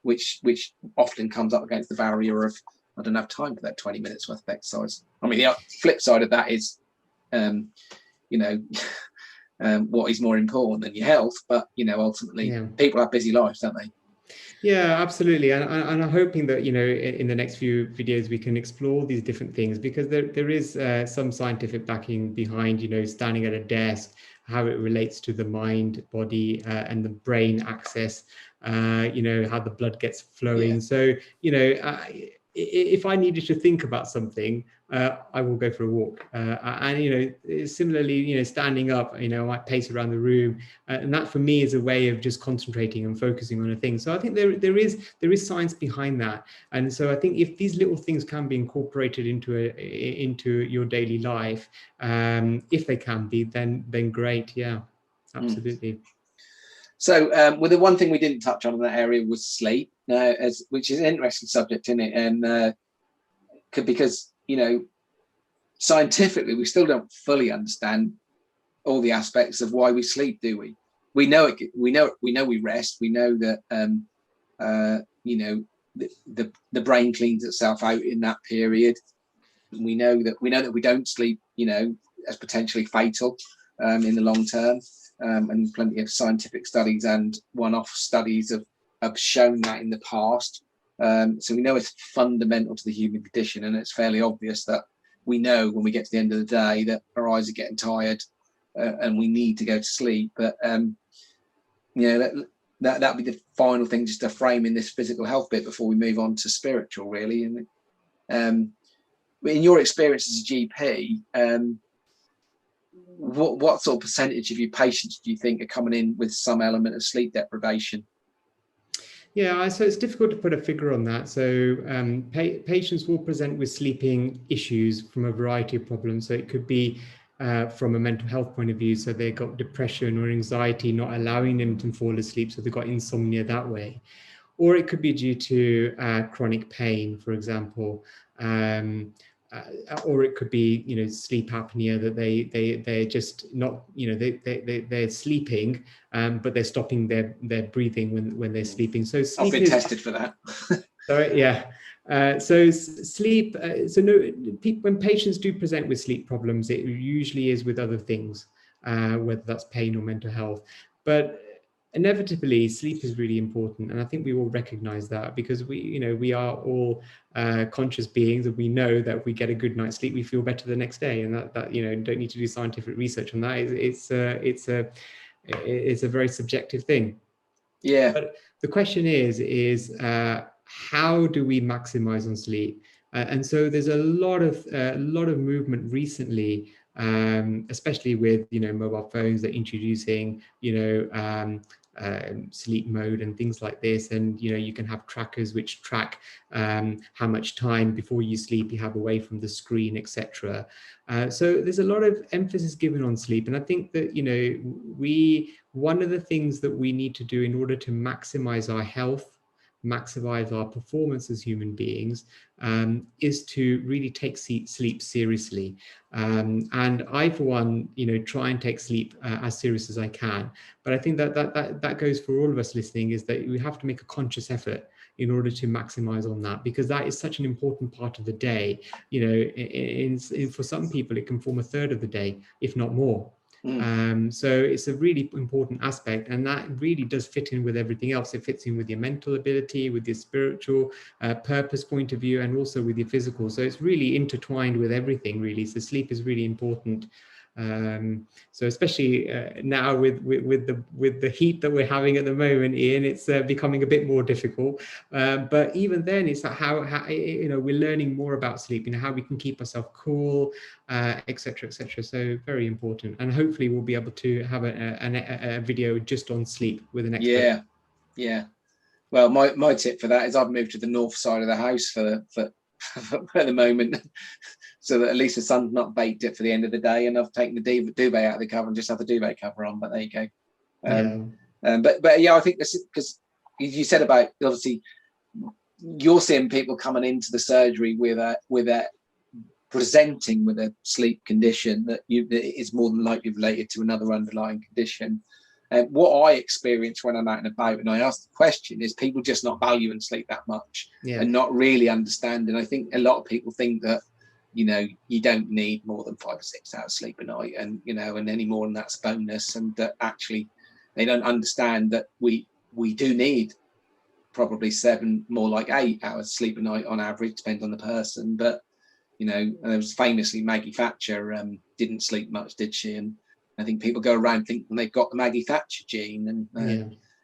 [SPEAKER 1] which often comes up against the barrier of I don't have time for that 20 minutes worth of exercise. I mean, the flip side of that is, what is more important than your health? But ultimately, people have busy lives, don't they?
[SPEAKER 2] Yeah, absolutely. And I'm hoping that, in the next few videos, we can explore these different things, because there is some scientific backing behind, standing at a desk, how it relates to the mind, body, and the brain axis, how the blood gets flowing. So, if I needed to think about something, I will go for a walk. And similarly, standing up, I might pace around the room, and that for me is a way of just concentrating and focusing on a thing. So I think there is science behind that, and so I think if these little things can be incorporated into your daily life, if they can be, then great. Yeah, absolutely.
[SPEAKER 1] So, well, the one thing we didn't touch on in that area was sleep, which is an interesting subject, isn't it? And because scientifically, we still don't fully understand all the aspects of why we sleep, do we? We know it. We know we rest. We know that the brain cleans itself out in that period. We know that we don't sleep, as potentially fatal in the long term. And plenty of scientific studies and one-off studies have shown that in the past. So we know it's fundamental to the human condition, and it's fairly obvious that we know when we get to the end of the day that our eyes are getting tired and we need to go to sleep. But that'd be the final thing, just to frame in this physical health bit before we move on to spiritual, really. And in your experience as a GP, what sort of percentage of your patients do you think are coming in with some element of sleep deprivation?
[SPEAKER 2] Yeah, so it's difficult to put a figure on that. So patients will present with sleeping issues from a variety of problems. So it could be from a mental health point of view. So they've got depression or anxiety not allowing them to fall asleep. So they've got insomnia that way. Or it could be due to chronic pain, for example. Or it could be, sleep apnea, that they're just not, they're sleeping, but they're stopping their breathing when they're sleeping. So sleep
[SPEAKER 1] I've been tested for that.
[SPEAKER 2] Sorry, yeah. So sleep. When patients do present with sleep problems, it usually is with other things, whether that's pain or mental health. But inevitably sleep is really important, and I think we all recognize that, because we are all conscious beings, and we know that if we get a good night's sleep, we feel better the next day, and that don't need to do scientific research on that. It's a very subjective thing.
[SPEAKER 1] Yeah.
[SPEAKER 2] But the question is how do we maximize on sleep? And so there's a lot of movement recently, especially with mobile phones that are introducing sleep mode and things like this, and you can have trackers which track how much time before you sleep you have away from the screen, etc. So there's a lot of emphasis given on sleep, and I think that one of the things that we need to do in order to maximize our health, maximize our performance as human beings, is to really take sleep seriously. And I, for one, try and take sleep as serious as I can. But I think that goes for all of us listening, is that we have to make a conscious effort in order to maximize on that, because that is such an important part of the day. For some people, it can form a third of the day, if not more. So it's a really important aspect, and that really does fit in with everything else. It fits in with your mental ability, with your spiritual purpose point of view, and also with your physical. So it's really intertwined with everything, really. So sleep is really important. So especially now with the heat that we're having at the moment, Ian, it's becoming a bit more difficult. But even then, it's like how we're learning more about sleep, how we can keep ourselves cool, etc., etc. So very important, and hopefully we'll be able to have a video just on sleep with an expert.
[SPEAKER 1] Yeah. Well, my tip for that is I've moved to the north side of the house for the moment, so that at least the sun's not baked it for the end of the day, and I've taken the duvet out of the cover and just have the duvet cover on. But there you go. But yeah, I think this is because you said about, obviously you're seeing people coming into the surgery with a presenting with a sleep condition that is more than likely related to another underlying condition. What I experience when I'm out and about and I ask the question is people just not valuing sleep that much, and not really understanding. I think a lot of people think that you don't need more than 5 or 6 hours sleep a night, and and any more than that's bonus, and that actually they don't understand that we do need probably 7, more like 8 hours sleep a night on average, depends on the person. But and there was famously Maggie Thatcher didn't sleep much, did she? And I think people go around thinking they've got the Maggie Thatcher gene. And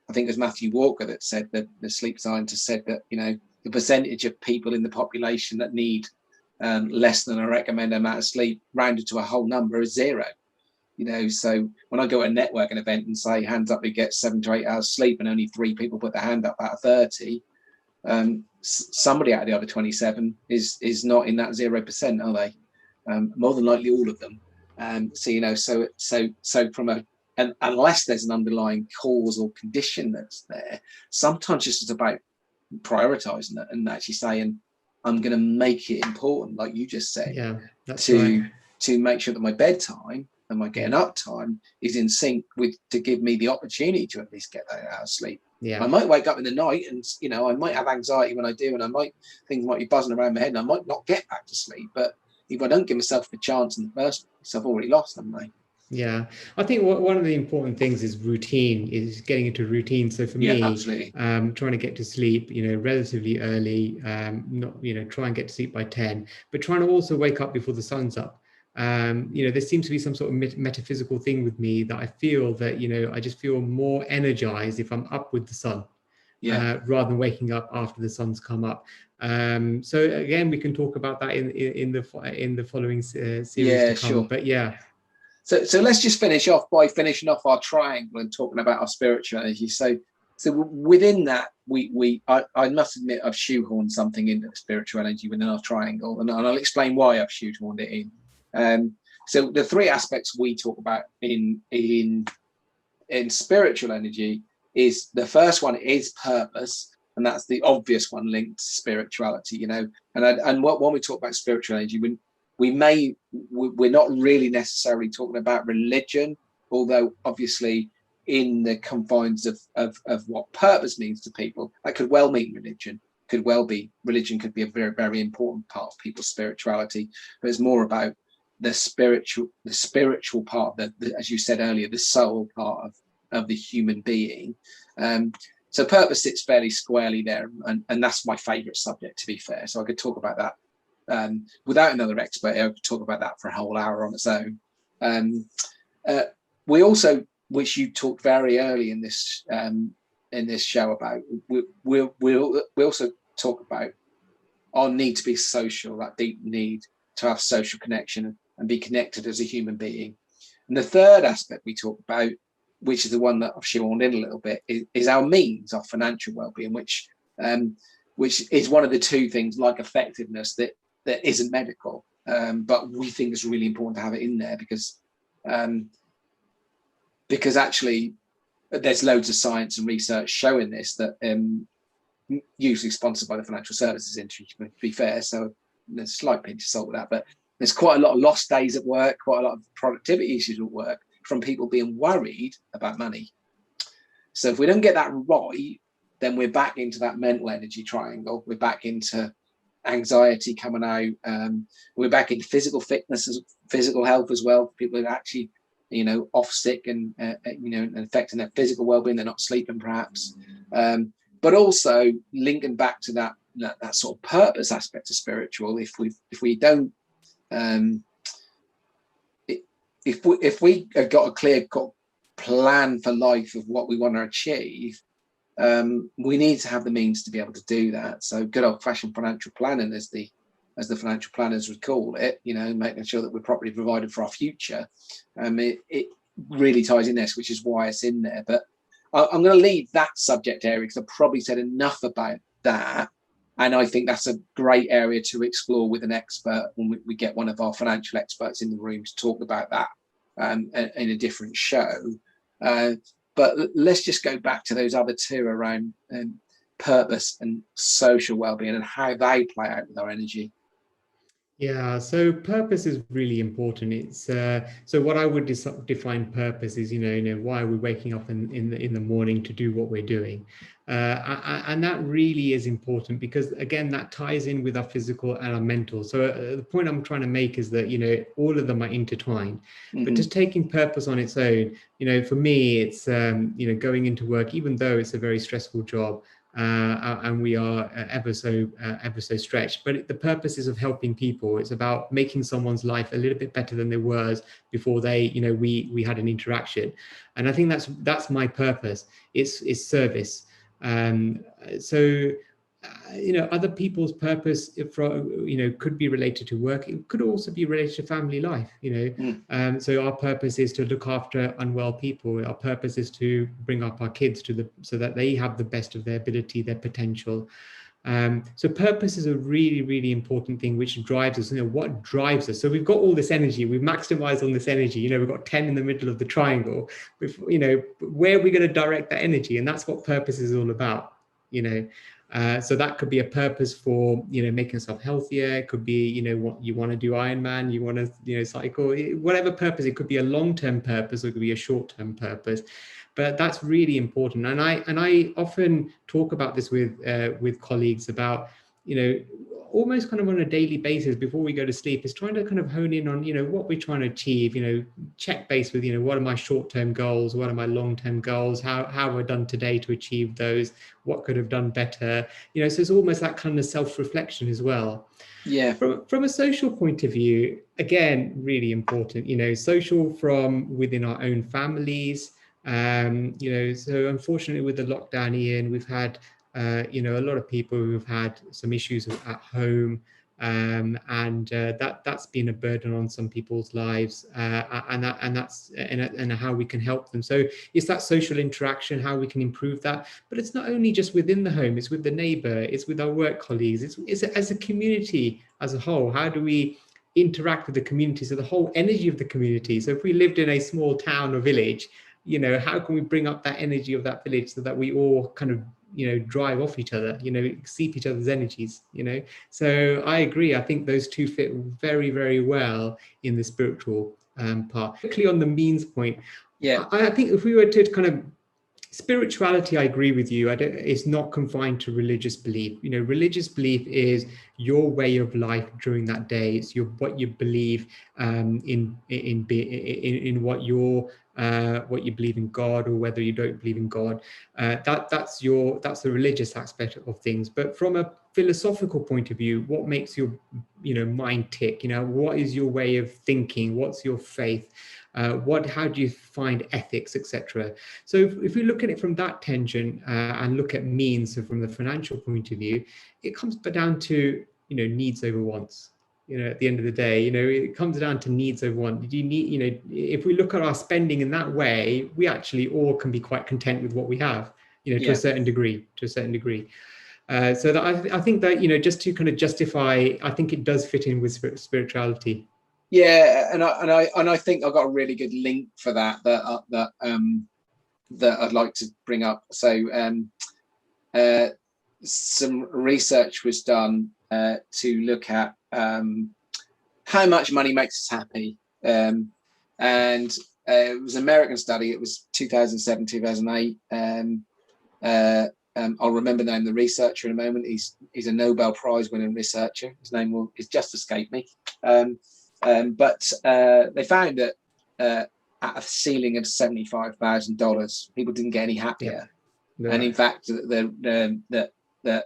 [SPEAKER 1] I think it was Matthew Walker that said, that the sleep scientist said that the percentage of people in the population that need less than a recommended amount of sleep, rounded to a whole number, is 0. So when I go to a networking event and say hands up who gets 7 to 8 hours sleep, and only 3 people put their hand up out of 30, somebody out of the other 27 is not in that 0%, are they? More than likely all of them. So from and unless there's an underlying cause or condition that's there, sometimes just it's about prioritizing it and actually saying, I'm going to make it important, like you just said, to make sure that my bedtime and my getting up time is in sync with, to give me the opportunity to at least get that hour's sleep. I might wake up in the night and I might have anxiety when I do, and things might be buzzing around my head, and I might not get back to sleep. But if I don't give myself the chance in the first place, I've already lost, haven't I?
[SPEAKER 2] Yeah, I think one of the important things is routine, is getting into routine. So for me, trying to get to sleep, relatively early, not, try and get to sleep by 10, but trying to also wake up before the sun's up. There seems to be some sort of metaphysical thing with me that I feel that, I just feel more energized if I'm up with the sun, rather than waking up after the sun's come up. So again, we can talk about that in the following series to come.
[SPEAKER 1] Sure.
[SPEAKER 2] But yeah.
[SPEAKER 1] So let's just finish off by finishing off our triangle and talking about our spiritual energy. So within that, I must admit I've shoehorned something into spiritual energy within our triangle, and I'll explain why I've shoehorned it in. So the 3 aspects we talk about in spiritual energy is, the first one is purpose, and that's the obvious one linked to spirituality. And when we talk about spiritual energy, we're not really necessarily talking about religion, although obviously in the confines of what purpose means to people, that could well mean religion. Religion could be a very, very important part of people's spirituality, but it's more about the spiritual part, as you said earlier, the soul part of the human being. So purpose sits fairly squarely there, and that's my favourite subject, to be fair. So I could talk about that without another expert. I could talk about that for a whole hour on its own. We also, which you talked very early in this show about, we also talk about our need to be social, that deep need to have social connection and be connected as a human being. And the third aspect we talk about, which is the one that I've shoehorned in a little bit, is our means, our financial well-being, which is one of the two things, like effectiveness, that isn't medical, but we think it's really important to have it in there because actually there's loads of science and research showing this, that usually sponsored by the financial services industry, to be fair. So there's a slight pinch of salt with that, but there's quite a lot of lost days at work, quite a lot of productivity issues at work from people being worried about money. So if we don't get that right, then we're back into that mental energy triangle. We're back into anxiety coming out. We're back into physical fitness, physical health as well. People are actually, off sick and and affecting their physical well-being. They're not sleeping, perhaps. But also linking back to that sort of purpose aspect of spiritual. If we don't, if we have got a clear plan for life of what we want to achieve, we need to have the means to be able to do that. So good old-fashioned financial planning, as the financial planners would call it, making sure that we're properly provided for our future. It really ties in this, which is why it's in there. But I'm going to leave that subject area because I've probably said enough about that. And I think that's a great area to explore with an expert when we get one of our financial experts in the room to talk about that in a different show. But let's just go back to those other two around purpose and social well-being and how they play out with our energy.
[SPEAKER 2] Yeah, so purpose is really important. It's so what I would define purpose is, why are we waking up in the morning to do what we're doing, and that really is important because, again, that ties in with our physical and our mental. So the point I'm trying to make is that all of them are intertwined. Mm-hmm. But just taking purpose on its own, for me, it's going into work, even though it's a very stressful job. And we are ever so stretched, but the purpose is of helping people. It's about making someone's life a little bit better than it was before we had an interaction. And I think that's my purpose. It's service. So other people's purpose, could be related to work. It could also be related to family life. So our purpose is to look after unwell people. Our purpose is to bring up our kids so that they have the best of their ability, their potential. So purpose is a really, really important thing which drives us. What drives us? So we've got all this energy. We've maximized on this energy. We've got 10 in the middle of the triangle. Where are we going to direct that energy? And that's what purpose is all about. So that could be a purpose for making yourself healthier. It could be what you want to do, Ironman, you want to cycle, whatever purpose. It could be a long-term purpose or it could be a short-term purpose, but that's really important. And I often talk about this with colleagues about almost kind of on a daily basis before we go to sleep, is trying to kind of hone in on what we're trying to achieve, check base with what are my short-term goals, what are my long-term goals, how have I done today to achieve those, what could have done better, so it's almost that kind of self-reflection as well.
[SPEAKER 1] Yeah.
[SPEAKER 2] From a social point of view, again, really important, social from within our own families. So unfortunately with the lockdown, Ian, we've had a lot of people who've had some issues at home, and that's been a burden on some people's lives, and how we can help them. So it's that social interaction, how we can improve that. But it's not only just within the home; it's with the neighbour, it's with our work colleagues, it's as a community as a whole. How do we interact with the community? So the whole energy of the community. So if we lived in a small town or village, how can we bring up that energy of that village so that we all kind of drive off each other, seep each other's energies, So I agree. I think those two fit very, very well in the spiritual part. Quickly on the means point.
[SPEAKER 1] Yeah.
[SPEAKER 2] I think if we were to kind of spirituality, I agree with you. It's not confined to religious belief. Religious belief is your way of life during that day. It's what you believe in what your what you believe in God or whether you don't believe in God. That's the religious aspect of things. But from a philosophical point of view, what makes your mind tick? What is your way of thinking? What's your faith? How do you find ethics, etc.? So if we look at it from that tangent and look at means, so from the financial point of view, it comes down to needs over wants. At the end of the day, it comes down to needs over wants. Do you need, if we look at our spending in that way, we actually all can be quite content with what we have, to a certain degree. So that I think that just to kind of justify, I think it does fit in with spirituality.
[SPEAKER 1] Yeah, and I think I've got a really good link for that I'd like to bring up. So some research was done to look at how much money makes us happy, and it was an American study. It was 2007, 2008. I'll remember the name of the researcher in a moment. He's a Nobel Prize winning researcher. His name is just escaped me. But they found that at a ceiling of $75,000, people didn't get any happier. Yeah. And in fact, that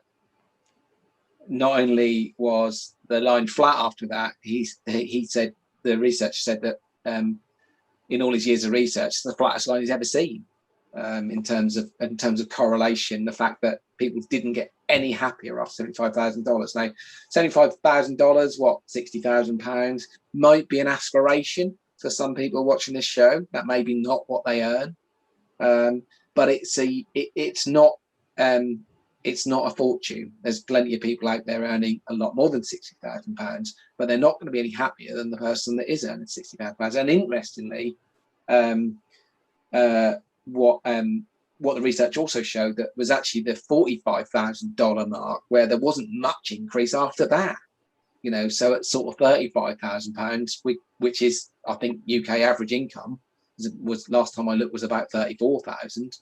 [SPEAKER 1] not only was the line flat after that, he said, the researcher said that in all his years of research, the flattest line he's ever seen in terms of correlation. The fact that people didn't get any happier after $75,000. Now, $75,000, what, £60,000 might be an aspiration for some people watching this show. That may be not what they earn, but it's not a fortune. There's plenty of people out there earning a lot more than £60,000, but they're not going to be any happier than the person that is earning £60,000. And interestingly, what the research also showed, that was actually the $45,000 mark where there wasn't much increase after that. So at sort of £35,000, which is, I think, UK average income was last time I looked was about 34,000.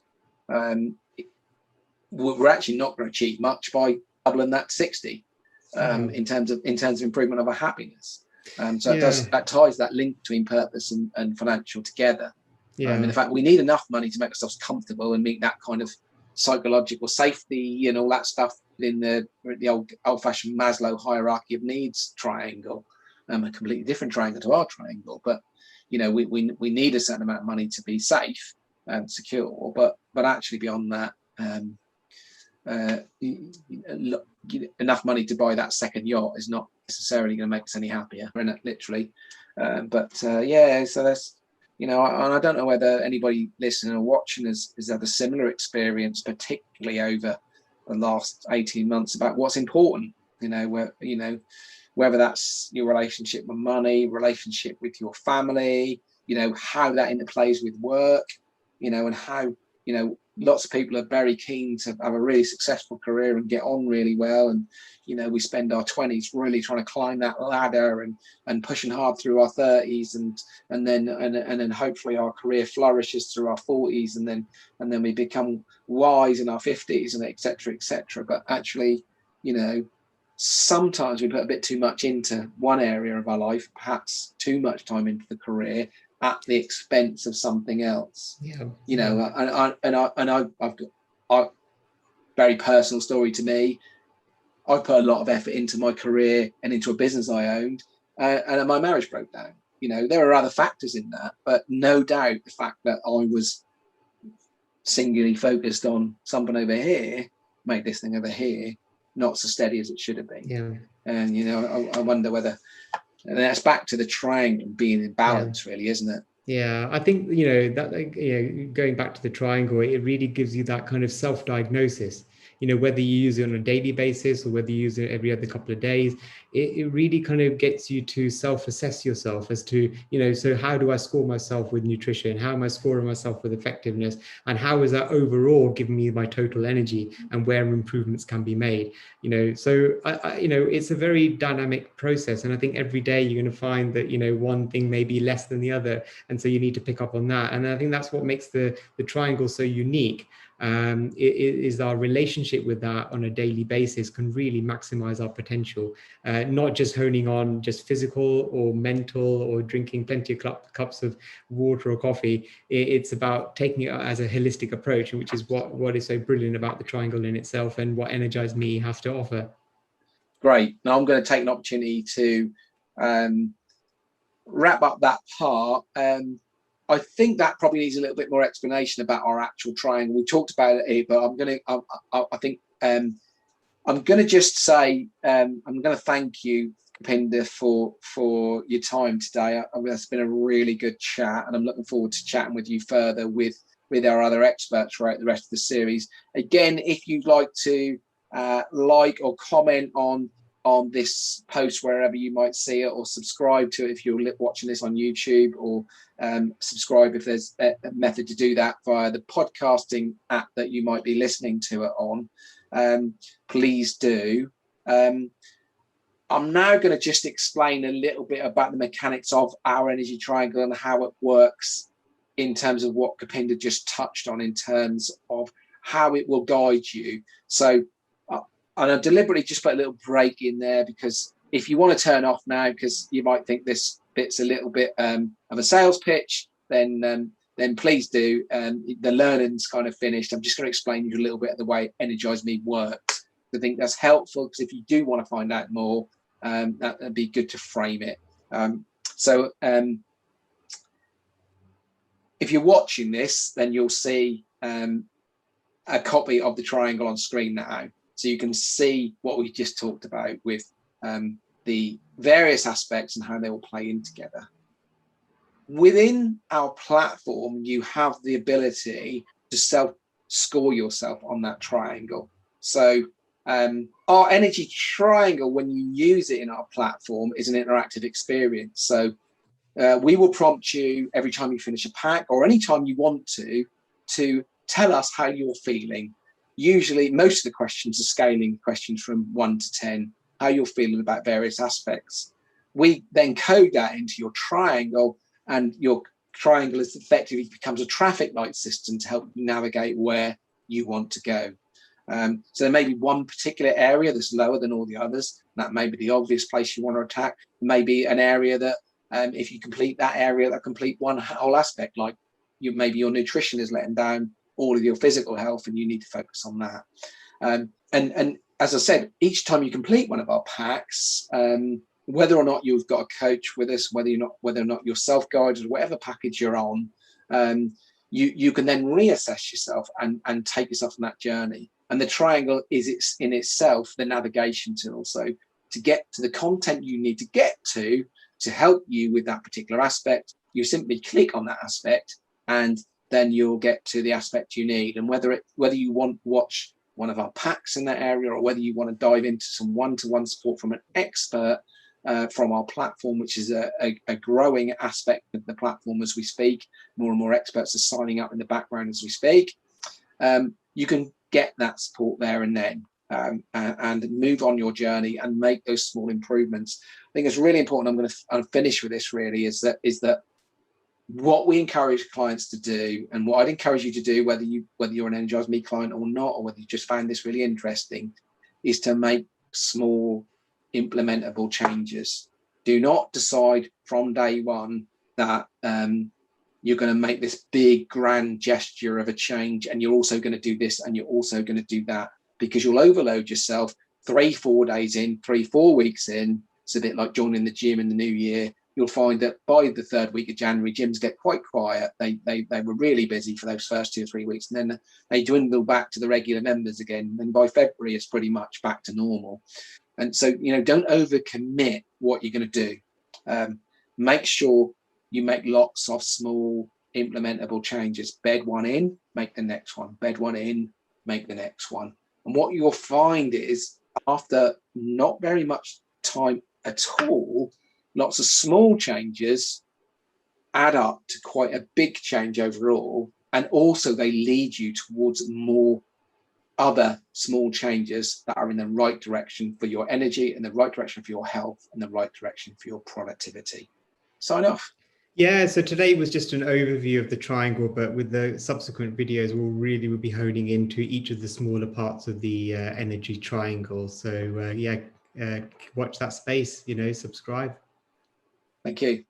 [SPEAKER 1] We're actually not going to achieve much by doubling that to 60 in terms of improvement of our happiness. So that ties that link between purpose and financial together. In fact, we need enough money to make ourselves comfortable and meet that kind of psychological safety and all that stuff in the old-fashioned Maslow hierarchy of needs triangle, a completely different triangle to our triangle. But we need a certain amount of money to be safe and secure. But actually beyond that, enough money to buy that second yacht is not necessarily going to make us any happier, literally. So that's. And I don't know whether anybody listening or watching has had a similar experience, particularly over the last 18 months, about what's important, whether that's your relationship with money, relationship with your family, how that interplays with work, and how, lots of people are very keen to have a really successful career and get on really well. And, we spend our 20s really trying to climb that ladder and pushing hard through our 30s and then hopefully our career flourishes through our 40s and then we become wise in our 50s and et cetera. But actually, sometimes we put a bit too much into one area of our life, perhaps too much time into the career at the expense of something else. I've got a very personal story to me. I put a lot of effort into my career and into a business I owned, and my marriage broke down. There are other factors in that, but no doubt the fact that I was singularly focused on something over here made this thing over here not so steady as it should have been. And I wonder whether, and that's back to the triangle being in balance, really, isn't it?
[SPEAKER 2] Yeah, I think that going back to the triangle, it really gives you that kind of self-diagnosis. Whether you use it on a daily basis or whether you use it every other couple of days, it really kind of gets you to self-assess yourself as to, so how do I score myself with nutrition? How am I scoring myself with effectiveness? And how is that overall giving me my total energy and where improvements can be made? So it's a very dynamic process. And I think every day you're going to find that, one thing may be less than the other. And so you need to pick up on that. And I think that's what makes the triangle so unique. is our relationship with that on a daily basis can really maximize our potential, not just honing on just physical or mental or drinking plenty of cups of water or coffee. It's about taking it as a holistic approach, which is what is so brilliant about the triangle in itself and what Energize Me has to offer.
[SPEAKER 1] Great. Now I'm going to take an opportunity to wrap up that part. I think that probably needs a little bit more explanation about our actual triangle. We talked about it, but I'm going to just say I'm going to thank you, Kapinder, for your time today. It's been a really good chat, and I'm looking forward to chatting with you further with our other experts throughout the rest of the series. Again, if you'd like to like or comment on this post wherever you might see it, or subscribe to it if you're watching this on YouTube, or subscribe if there's a method to do that via the podcasting app that you might be listening to it on, please do. I'm now going to just explain a little bit about the mechanics of our energy triangle and how it works in terms of what Kapinder just touched on, in terms of how it will guide you. So, and I deliberately just put a little break in there, because if you want to turn off now because you might think this bit's a little bit of a sales pitch, then please do. The learning's kind of finished. I'm just going to explain you a little bit of the way Energize Me works. I think that's helpful, because if you do want to find out more, that'd be good to frame it. If you're watching this, then you'll see a copy of the triangle on screen now. So you can see what we just talked about with the various aspects and how they all play in together. Within our platform, you have the ability to self-score yourself on that triangle. So our energy triangle, when you use it in our platform, is an interactive experience. So we will prompt you every time you finish a pack, or anytime you want to tell us how you're feeling. Usually, most of the questions are scaling questions from 1 to 10, how you're feeling about various aspects. We then code that into your triangle, and your triangle is effectively becomes a traffic light system to help you navigate where you want to go. So there may be one particular area that's lower than all the others. That may be the obvious place you want to attack. Maybe an area that, if you complete that area, that complete one whole aspect, like maybe your nutrition is letting down all of your physical health, and you need to focus on that. And as I said, each time you complete one of our packs, whether or not you've got a coach with us, whether or not you're self-guided, whatever package you're on, you can then reassess yourself and take yourself on that journey. And the triangle is in itself the navigation tool. So to get to the content you need to get to help you with that particular aspect, you simply click on that aspect, and then you'll get to the aspect you need. And whether you want to watch one of our packs in that area, or whether you want to dive into some one-to-one support from an expert from our platform, which is a growing aspect of the platform as we speak. More and more experts are signing up in the background as we speak. You can get that support there and then, and move on your journey and make those small improvements. I think it's really important. I'm going to finish with this. Really, is that what we encourage clients to do, and what I'd encourage you to do, whether you're an Energize Me client or not, or whether you just found this really interesting, is to make small implementable changes. Do not decide from day one that you're going to make this big grand gesture of a change, and you're also going to do this, and you're also going to do that, because you'll overload yourself 3-4 days in, 3-4 weeks in. It's a bit like joining the gym in the new year. You'll find that by the 3rd week of January, gyms get quite quiet. They were really busy for those first 2 or 3 weeks, and then they dwindle back to the regular members again. And by February, it's pretty much back to normal. And so, don't overcommit what you're going to do. Make sure you make lots of small implementable changes. Bed one in, make the next one. Bed one in, make the next one. And what you'll find is, after not very much time at all, lots of small changes add up to quite a big change overall. And also they lead you towards more other small changes that are in the right direction for your energy, in the right direction for your health, and the right direction for your productivity. Sign off.
[SPEAKER 2] Yeah, so today was just an overview of the triangle, but with the subsequent videos, we'll be honing into each of the smaller parts of the energy triangle. So yeah, watch that space, subscribe.
[SPEAKER 1] Thank you.